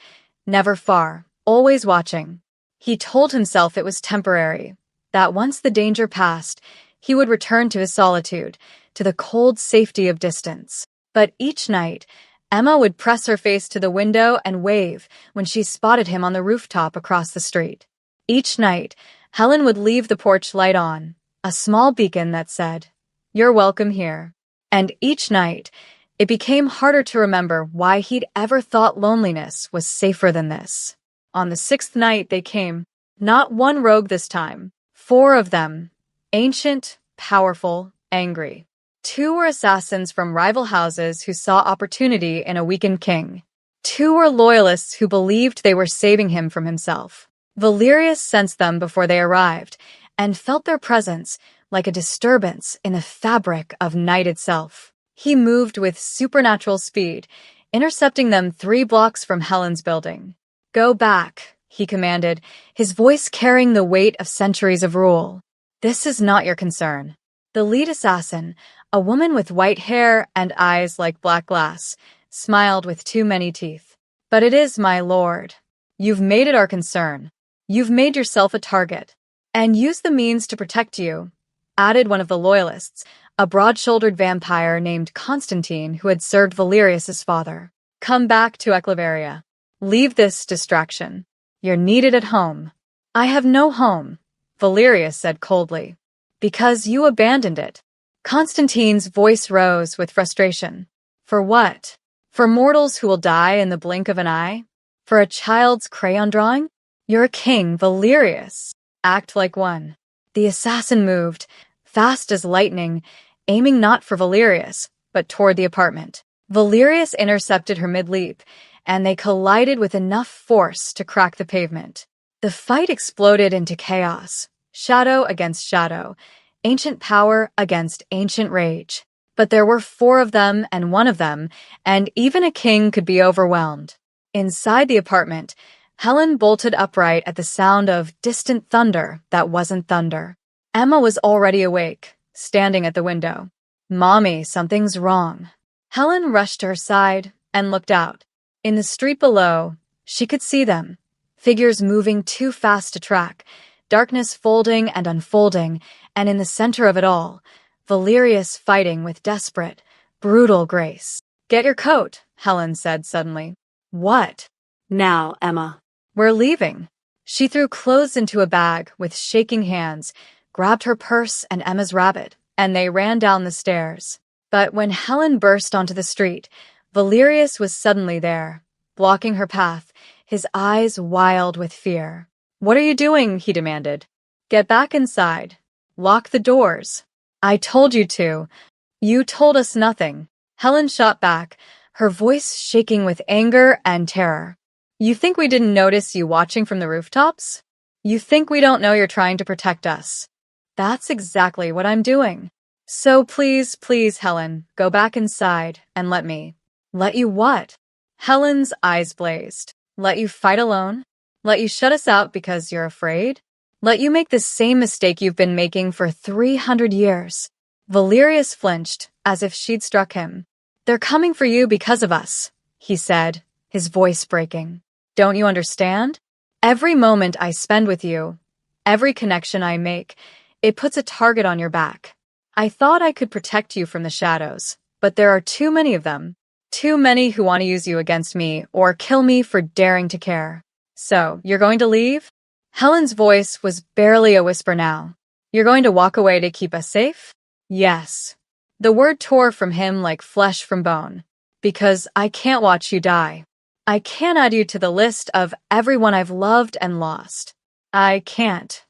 never far, always watching. He told himself it was temporary, that once the danger passed, he would return to his solitude, to the cold safety of distance. But each night, Emma would press her face to the window and wave when she spotted him on the rooftop across the street. Each night, Helen would leave the porch light on, a small beacon that said, "You're welcome here." And each night, it became harder to remember why he'd ever thought loneliness was safer than this. On the 6th night they came, not one rogue this time, 4 of them, ancient, powerful, angry. 2 were assassins from rival houses who saw opportunity in a weakened king. 2 were loyalists who believed they were saving him from himself. Valerius sensed them before they arrived, and felt their presence like a disturbance in the fabric of night itself. He moved with supernatural speed, intercepting them 3 blocks from Helen's building. Go back, he commanded, his voice carrying the weight of centuries of rule. This is not your concern. The lead assassin, a woman with white hair and eyes like black glass, smiled with too many teeth. But it is, my lord. You've made it our concern. You've made yourself a target. And used the means to protect you, added one of the loyalists, a broad-shouldered vampire named Constantine who had served Valerius's father. Come back to Eclaveria. Leave this distraction. You're needed at home. I have no home, Valerius said coldly. Because you abandoned it. Constantine's voice rose with frustration. For what? For mortals who will die in the blink of an eye? For a child's crayon drawing? You're a king, Valerius. Act like one. The assassin moved, fast as lightning, aiming not for Valerius, but toward the apartment. Valerius intercepted her mid-leap, and they collided with enough force to crack the pavement. The fight exploded into chaos, shadow against shadow, ancient power against ancient rage. But there were 4 of them and one of them, and even a king could be overwhelmed. Inside the apartment, Helen bolted upright at the sound of distant thunder that wasn't thunder. Emma was already awake, standing at the window. "Mommy, something's wrong." Helen rushed to her side and looked out. In the street below, she could see them, figures moving too fast to track, darkness folding and unfolding, and in the center of it all, Valerius fighting with desperate, brutal grace. "Get your coat," Helen said suddenly. "What?" Now, Emma. "We're leaving." She threw clothes into a bag with shaking hands, grabbed her purse and Emma's rabbit, and they ran down the stairs. But when Helen burst onto the street, Valerius was suddenly there, blocking her path, his eyes wild with fear. "What are you doing?" he demanded. "Get back inside. Lock the doors." "I told you to." "You told us nothing." Helen shot back, her voice shaking with anger and terror. "You think we didn't notice you watching from the rooftops? You think we don't know you're trying to protect us?" "That's exactly what I'm doing. So please, please, Helen, go back inside and let me." "Let you what?" Helen's eyes blazed. "Let you fight alone? Let you shut us out because you're afraid? Let you make the same mistake you've been making for 300 years. Valerius flinched, as if she'd struck him. "They're coming for you because of us," he said, his voice breaking. "Don't you understand? Every moment I spend with you, every connection I make, it puts a target on your back. I thought I could protect you from the shadows, but there are too many of them. Too many who want to use you against me or kill me for daring to care. So, you're going to leave?" Helen's voice was barely a whisper now. "You're going to walk away to keep us safe?" "Yes." The word tore from him like flesh from bone. "Because I can't watch you die. I can't add you to the list of everyone I've loved and lost. I can't."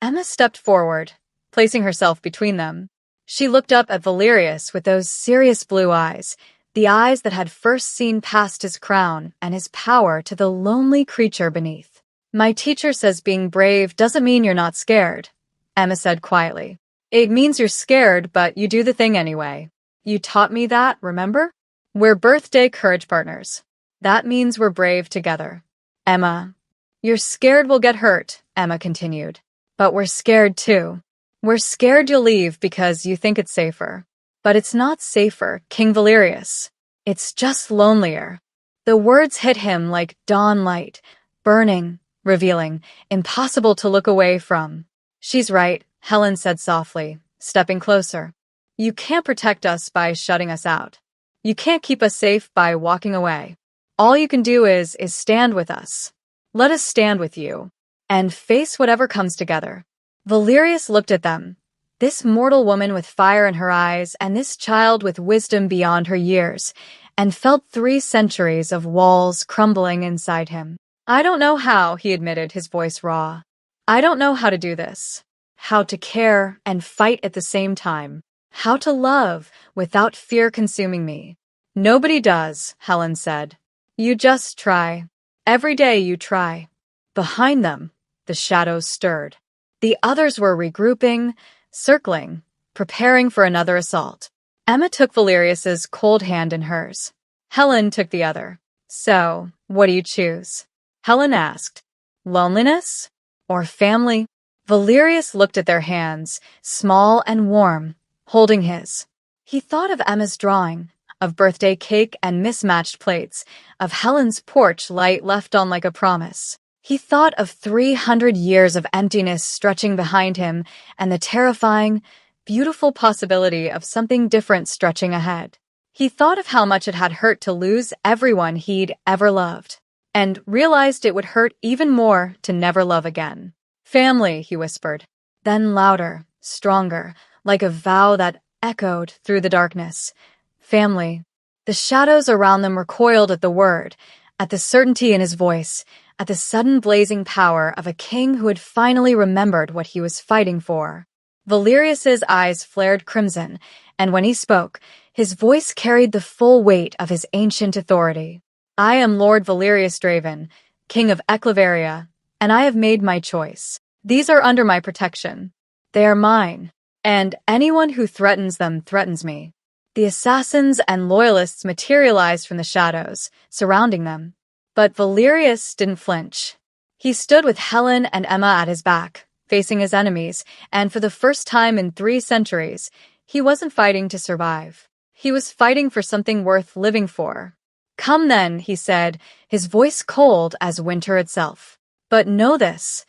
Emma stepped forward, placing herself between them. She looked up at Valerius with those serious blue eyes, the eyes that had first seen past his crown and his power to the lonely creature beneath. "My teacher says being brave doesn't mean you're not scared," Emma said quietly. "It means you're scared, but you do the thing anyway. You taught me that, remember? We're birthday courage partners. That means we're brave together." "Emma." "You're scared we'll get hurt," Emma continued. "But we're scared too. We're scared you'll leave because you think it's safer. But it's not safer, King Valerius. It's just lonelier." The words hit him like dawn light, burning, revealing, impossible to look away from. "She's right," Helen said softly, stepping closer. "You can't protect us by shutting us out. You can't keep us safe by walking away. All you can do is stand with us. Let us stand with you. And face whatever comes together." Valerius looked at them. This mortal woman with fire in her eyes and this child with wisdom beyond her years, and felt 3 centuries of walls crumbling inside him. "I don't know how," he admitted, his voice raw. "I don't know how to do this. How to care and fight at the same time. How to love without fear consuming me." "Nobody does," Helen said. "You just try. Every day you try." Behind them, the shadows stirred. The others were regrouping, circling, preparing for another assault. Emma took Valerius's cold hand in hers. Helen took the other. "So, what do you choose?" Helen asked. "Loneliness? Or family?" Valerius looked at their hands, small and warm, holding his. He thought of Emma's drawing, of birthday cake and mismatched plates, of Helen's porch light left on like a promise. He thought of 300 years of emptiness stretching behind him and the terrifying, beautiful possibility of something different stretching ahead. He thought of how much it had hurt to lose everyone he'd ever loved, and realized it would hurt even more to never love again. "Family," he whispered. Then louder, stronger, like a vow that echoed through the darkness. "Family." The shadows around them recoiled at the word, at the certainty in his voice, at the sudden blazing power of a king who had finally remembered what he was fighting for. Valerius's eyes flared crimson, and when he spoke, his voice carried the full weight of his ancient authority. I am Lord Valerius Draven, King of Eclaveria, and I have made my choice. These are under my protection. They are mine, and anyone who threatens them threatens me. The assassins and loyalists materialized from the shadows, surrounding them. But Valerius didn't flinch. He stood with Helen and Emma at his back, facing his enemies, and for the first time in 3 centuries, he wasn't fighting to survive. He was fighting for something worth living for. Come then, he said, his voice cold as winter itself. But know this,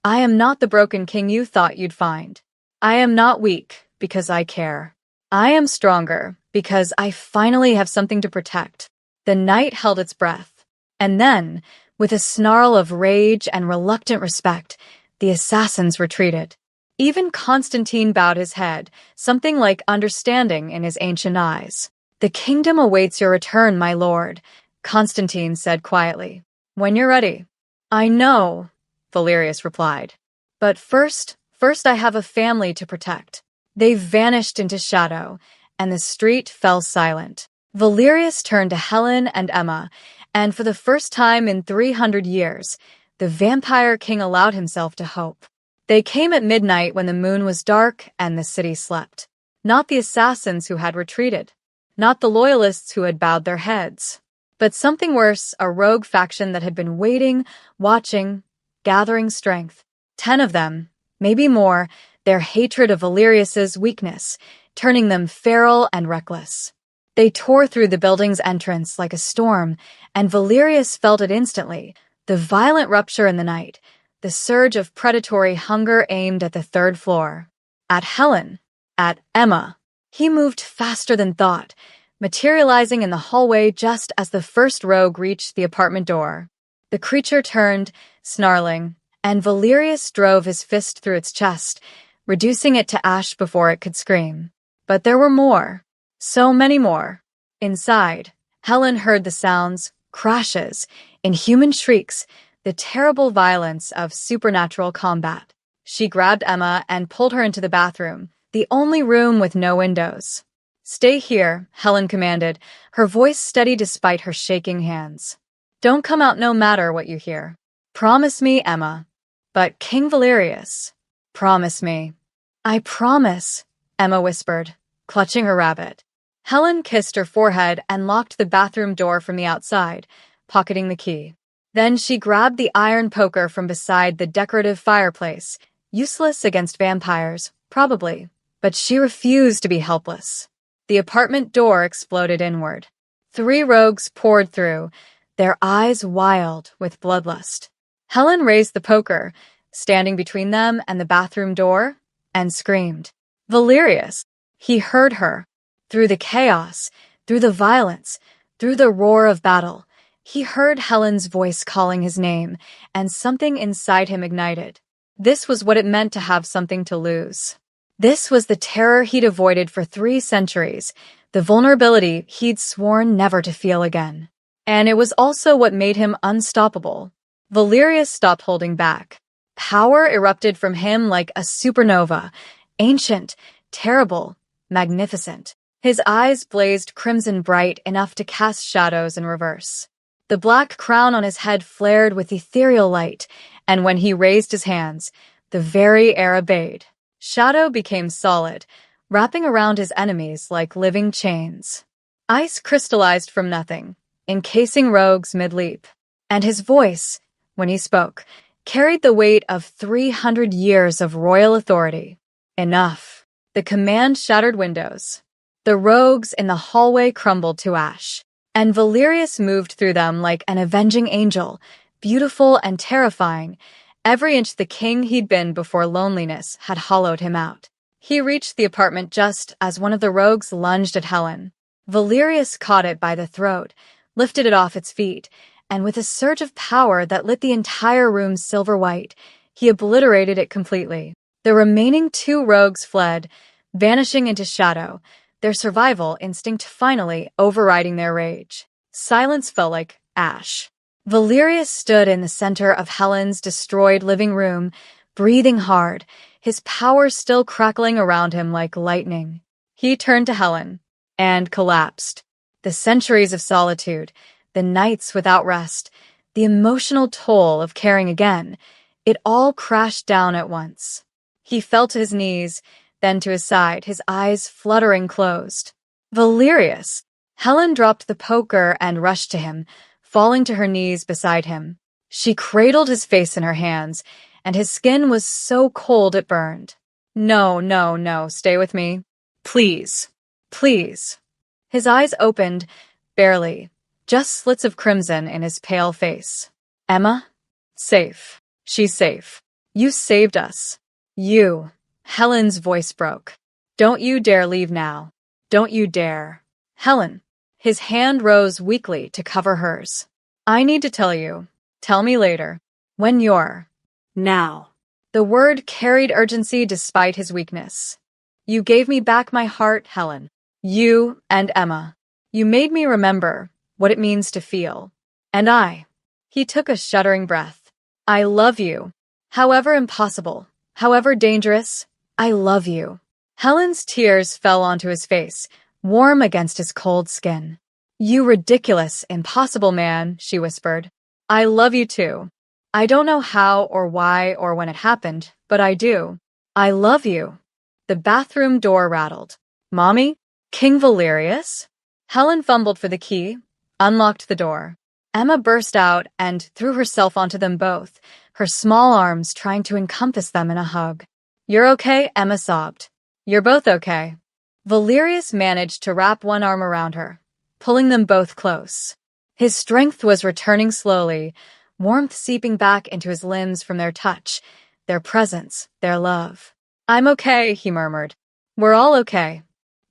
I am not the broken king you thought you'd find. I am not weak because I care. I am stronger because I finally have something to protect. The night held its breath. And then, with a snarl of rage and reluctant respect, the assassins retreated. Even Constantine bowed his head, something like understanding in his ancient eyes. The kingdom awaits your return, my lord, Constantine said quietly. When you're ready. I know, Valerius replied. But first I have a family to protect. They vanished into shadow, and the street fell silent. Valerius turned to Helen and Emma, and for the first time in 300 years, the vampire king allowed himself to hope. They came at midnight when the moon was dark and the city slept. Not the assassins who had retreated. Not the loyalists who had bowed their heads. But something worse, a rogue faction that had been waiting, watching, gathering strength. 10 of them, maybe more, their hatred of Valerius's weakness, turning them feral and reckless. They tore through the building's entrance like a storm, and Valerius felt it instantly, the violent rupture in the night, the surge of predatory hunger aimed at the 3rd floor. At Helen. At Emma. He moved faster than thought, materializing in the hallway just as the first rogue reached the apartment door. The creature turned, snarling, and Valerius drove his fist through its chest, reducing it to ash before it could scream. But there were more. So many more. Inside, Helen heard the sounds, crashes, inhuman shrieks, the terrible violence of supernatural combat. She grabbed Emma and pulled her into the bathroom, the only room with no windows. Stay here, Helen commanded, her voice steady despite her shaking hands. Don't come out no matter what you hear. Promise me, Emma. But King Valerius, promise me. I promise, Emma whispered, clutching her rabbit. Helen kissed her forehead and locked the bathroom door from the outside, pocketing the key. Then she grabbed the iron poker from beside the decorative fireplace, useless against vampires, probably, but she refused to be helpless. The apartment door exploded inward. 3 rogues poured through, their eyes wild with bloodlust. Helen raised the poker, standing between them and the bathroom door, and screamed. Valerius! He heard her. Through the chaos, through the violence, through the roar of battle, he heard Helen's voice calling his name, and something inside him ignited. This was what it meant to have something to lose. This was the terror he'd avoided for 3 centuries, the vulnerability he'd sworn never to feel again. And it was also what made him unstoppable. Valerius stopped holding back. Power erupted from him like a supernova, ancient, terrible, magnificent. His eyes blazed crimson bright enough to cast shadows in reverse. The black crown on his head flared with ethereal light, and when he raised his hands, the very air obeyed. Shadow became solid, wrapping around his enemies like living chains. Ice crystallized from nothing, encasing rogues mid-leap. And his voice, when he spoke, carried the weight of 300 years of royal authority. Enough. The command shattered windows. The rogues in the hallway crumbled to ash, and Valerius moved through them like an avenging angel, beautiful and terrifying, every inch the king he'd been before loneliness had hollowed him out. He reached the apartment just as one of the rogues lunged at Helen. Valerius caught it by the throat, lifted it off its feet, and with a surge of power that lit the entire room silver white, he obliterated it completely. The remaining 2 rogues fled, vanishing into shadow, their survival instinct finally overriding their rage. Silence fell like ash. Valerius stood in the center of Helen's destroyed living room, breathing hard, his power still crackling around him like lightning. He turned to Helen and collapsed. The centuries of solitude, the nights without rest, the emotional toll of caring again, it all crashed down at once. He fell to his knees, then to his side, his eyes fluttering closed. Valerius! Helen dropped the poker and rushed to him, falling to her knees beside him. She cradled his face in her hands, and his skin was so cold it burned. No, no, no, stay with me. Please. Please. His eyes opened, barely, just slits of crimson in his pale face. Emma? Safe. She's safe. You saved us. You. Helen's voice broke. Don't you dare leave now. Don't you dare. Helen. His hand rose weakly to cover hers. I need to tell you. Tell me later. When you're. Now. The word carried urgency despite his weakness. You gave me back my heart, Helen. You and Emma. You made me remember what it means to feel. And I. He took a shuddering breath. I love you. However impossible, however dangerous, I love you. Helen's tears fell onto his face, warm against his cold skin. You ridiculous, impossible man, she whispered. I love you too. I don't know how or why or when it happened, but I do. I love you. The bathroom door rattled. Mommy? King Valerius? Helen fumbled for the key, unlocked the door. Emma burst out and threw herself onto them both, her small arms trying to encompass them in a hug. You're okay, Emma sobbed. You're both okay. Valerius managed to wrap one arm around her, pulling them both close. His strength was returning slowly, warmth seeping back into his limbs from their touch, their presence, their love. I'm okay, he murmured. We're all okay.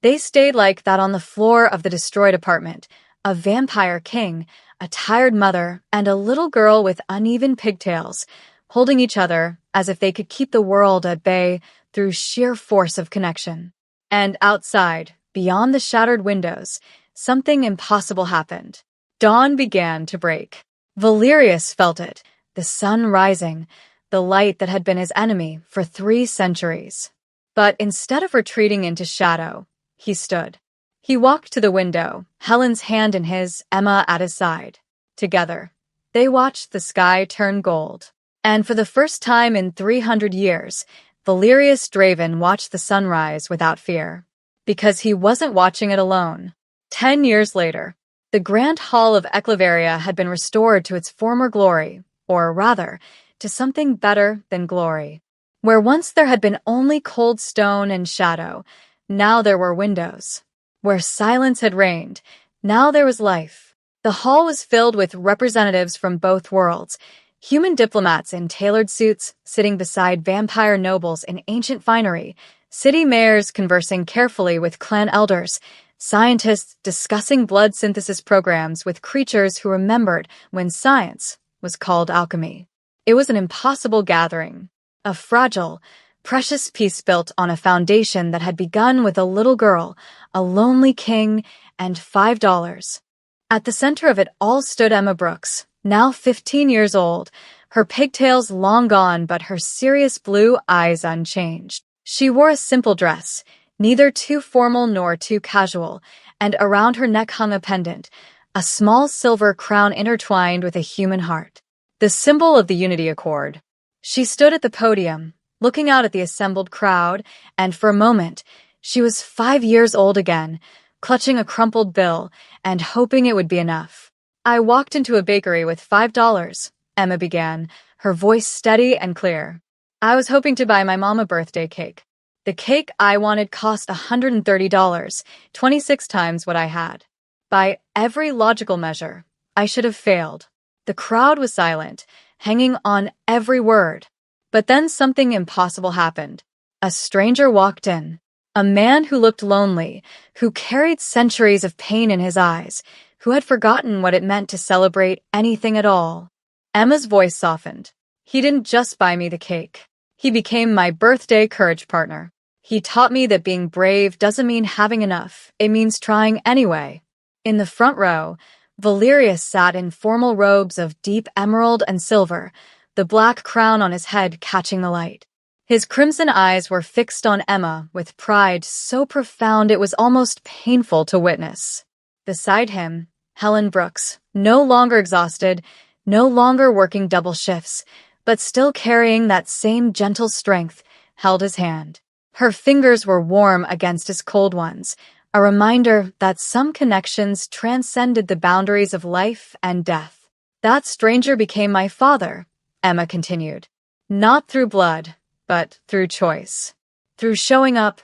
They stayed like that on the floor of the destroyed apartment, a vampire king, a tired mother, and a little girl with uneven pigtails, holding each other as if they could keep the world at bay through sheer force of connection. And outside, beyond the shattered windows, something impossible happened. Dawn began to break. Valerius felt it, the sun rising, the light that had been his enemy for 3 centuries. But instead of retreating into shadow, he stood. He walked to the window, Helen's hand in his, Emma at his side. Together, they watched the sky turn gold. And for the first time in 300 years, Valerius Draven watched the sunrise without fear. Because he wasn't watching it alone. 10 years later, the Grand Hall of Eclaveria had been restored to its former glory, or rather, to something better than glory. Where once there had been only cold stone and shadow, now there were windows. Where silence had reigned, now there was life. The hall was filled with representatives from both worlds, human diplomats in tailored suits sitting beside vampire nobles in ancient finery, city mayors conversing carefully with clan elders, scientists discussing blood synthesis programs with creatures who remembered when science was called alchemy. It was an impossible gathering, a fragile, precious piece built on a foundation that had begun with a little girl, a lonely king, and $5. At the center of it all stood Emma Brooks, now 15 years old, her pigtails long gone but her serious blue eyes unchanged. She wore a simple dress, neither too formal nor too casual, and around her neck hung a pendant, a small silver crown intertwined with a human heart, the symbol of the Unity Accord. She stood at the podium, looking out at the assembled crowd, and for a moment, she was 5 years old again, clutching a crumpled bill and hoping it would be enough. I walked into a bakery with $5, Emma began, her voice steady and clear. I was hoping to buy my mom a birthday cake. The cake I wanted cost $130, 26 times what I had. By every logical measure, I should have failed. The crowd was silent, hanging on every word. But then something impossible happened. A stranger walked in. A man who looked lonely, who carried centuries of pain in his eyes, who had forgotten what it meant to celebrate anything at all. Emma's voice softened. He didn't just buy me the cake. He became my birthday courage partner. He taught me that being brave doesn't mean having enough. It means trying anyway. In the front row, Valerius sat in formal robes of deep emerald and silver, the black crown on his head catching the light. His crimson eyes were fixed on Emma with pride so profound it was almost painful to witness. Beside him, Helen Brooks, no longer exhausted, no longer working double shifts, but still carrying that same gentle strength, held his hand. Her fingers were warm against his cold ones, a reminder that some connections transcended the boundaries of life and death. That stranger became my father, Emma continued. Not through blood, but through choice. Through showing up,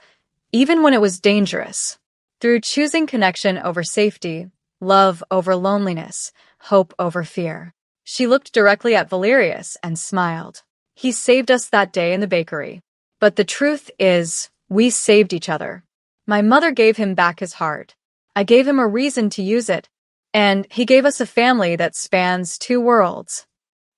even when it was dangerous. Through choosing connection over safety, love over loneliness, hope over fear. She looked directly at Valerius and smiled. He saved us that day in the bakery. But the truth is, we saved each other. My mother gave him back his heart. I gave him a reason to use it. And he gave us a family that spans two worlds.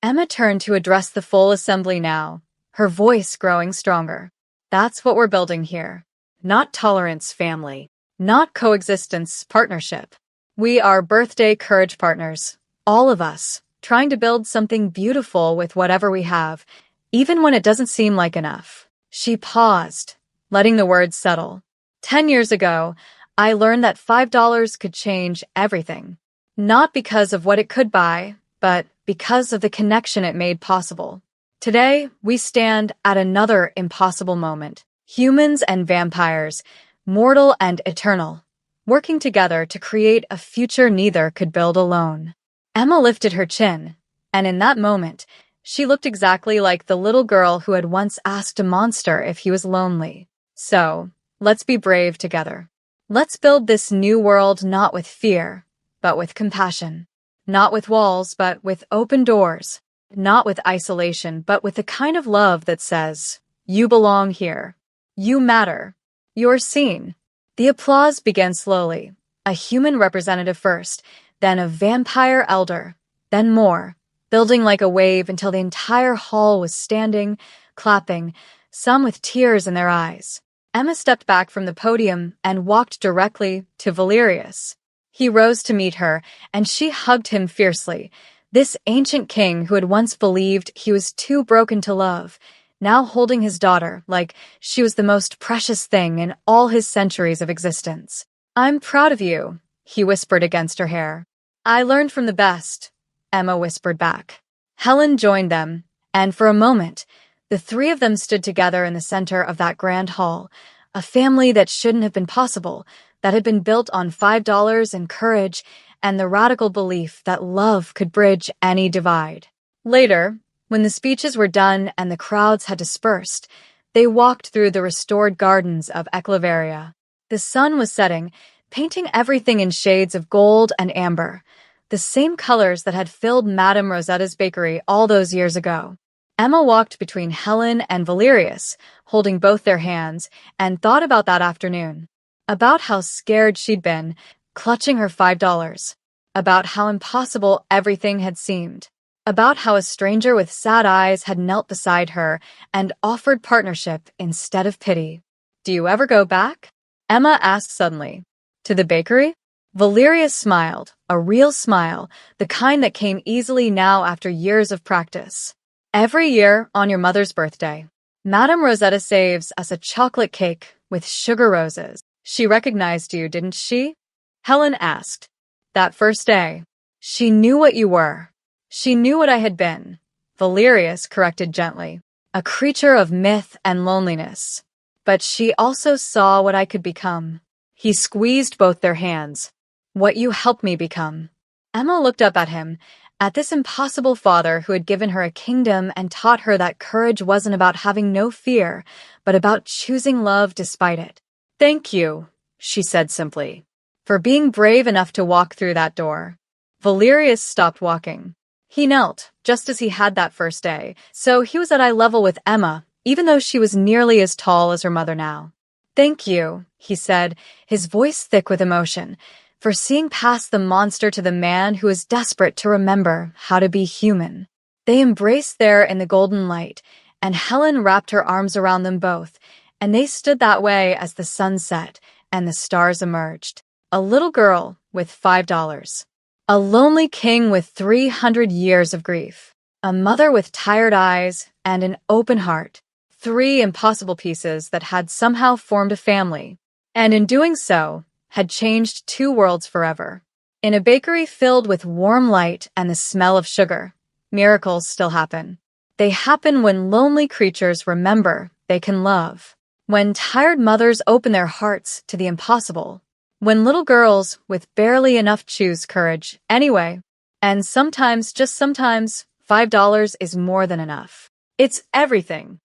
Emma turned to address the full assembly now, her voice growing stronger. That's what we're building here. Not tolerance, family. Not coexistence, partnership. We are birthday courage partners. All of us, trying to build something beautiful with whatever we have, even when it doesn't seem like enough. She paused, letting the words settle. 10 years ago, I learned that $5 could change everything. Not because of what it could buy, but because of the connection it made possible. Today, we stand at another impossible moment. Humans and vampires, mortal and eternal, working together to create a future neither could build alone. Emma lifted her chin, and in that moment, she looked exactly like the little girl who had once asked a monster if he was lonely. So, let's be brave together. Let's build this new world not with fear, but with compassion. Not with walls, but with open doors. Not with isolation, but with the kind of love that says, you belong here. You matter. You're seen. The applause began slowly. A human representative first, then a vampire elder, then more, building like a wave until the entire hall was standing, clapping, some with tears in their eyes. Emma stepped back from the podium and walked directly to Valerius. He rose to meet her, and she hugged him fiercely. This ancient king who had once believed he was too broken to love, now holding his daughter like she was the most precious thing in all his centuries of existence. I'm proud of you, he whispered against her hair. I learned from the best, Emma whispered back. Helen joined them, and for a moment, the three of them stood together in the center of that grand hall, a family that shouldn't have been possible, that had been built on $5 and courage and the radical belief that love could bridge any divide. Later, when the speeches were done and the crowds had dispersed, they walked through the restored gardens of Eclaveria. The sun was setting, painting everything in shades of gold and amber, the same colors that had filled Madame Rosetta's bakery all those years ago. Emma walked between Helen and Valerius, holding both their hands, and thought about that afternoon. About how scared she'd been, clutching her $5. About how impossible everything had seemed. About how a stranger with sad eyes had knelt beside her and offered partnership instead of pity. Do you ever go back? Emma asked suddenly. To the bakery? Valerius smiled, a real smile, the kind that came easily now after years of practice. Every year on your mother's birthday, Madame Rosetta saves us a chocolate cake with sugar roses. She recognized you, didn't she? Helen asked. That first day. She knew what you were. She knew what I had been. Valerius corrected gently. A creature of myth and loneliness. But she also saw what I could become. He squeezed both their hands. What you helped me become. Emma looked up at him, at this impossible father who had given her a kingdom and taught her that courage wasn't about having no fear, but about choosing love despite it. Thank you, she said simply, for being brave enough to walk through that door. Valerius stopped walking. He knelt, just as he had that first day, so he was at eye level with Emma, even though she was nearly as tall as her mother now. Thank you, he said, his voice thick with emotion, for seeing past the monster to the man who was desperate to remember how to be human. They embraced there in the golden light, and Helen wrapped her arms around them both, and they stood that way as the sun set and the stars emerged. A little girl with $5. A lonely king with 300 years of grief. A mother with tired eyes and an open heart. three impossible pieces that had somehow formed a family, and in doing so, had changed two worlds forever. In a bakery filled with warm light and the smell of sugar, miracles still happen. They happen when lonely creatures remember they can love, when tired mothers open their hearts to the impossible, when little girls with barely enough choose courage anyway, and sometimes, just sometimes, $5 is more than enough. It's everything.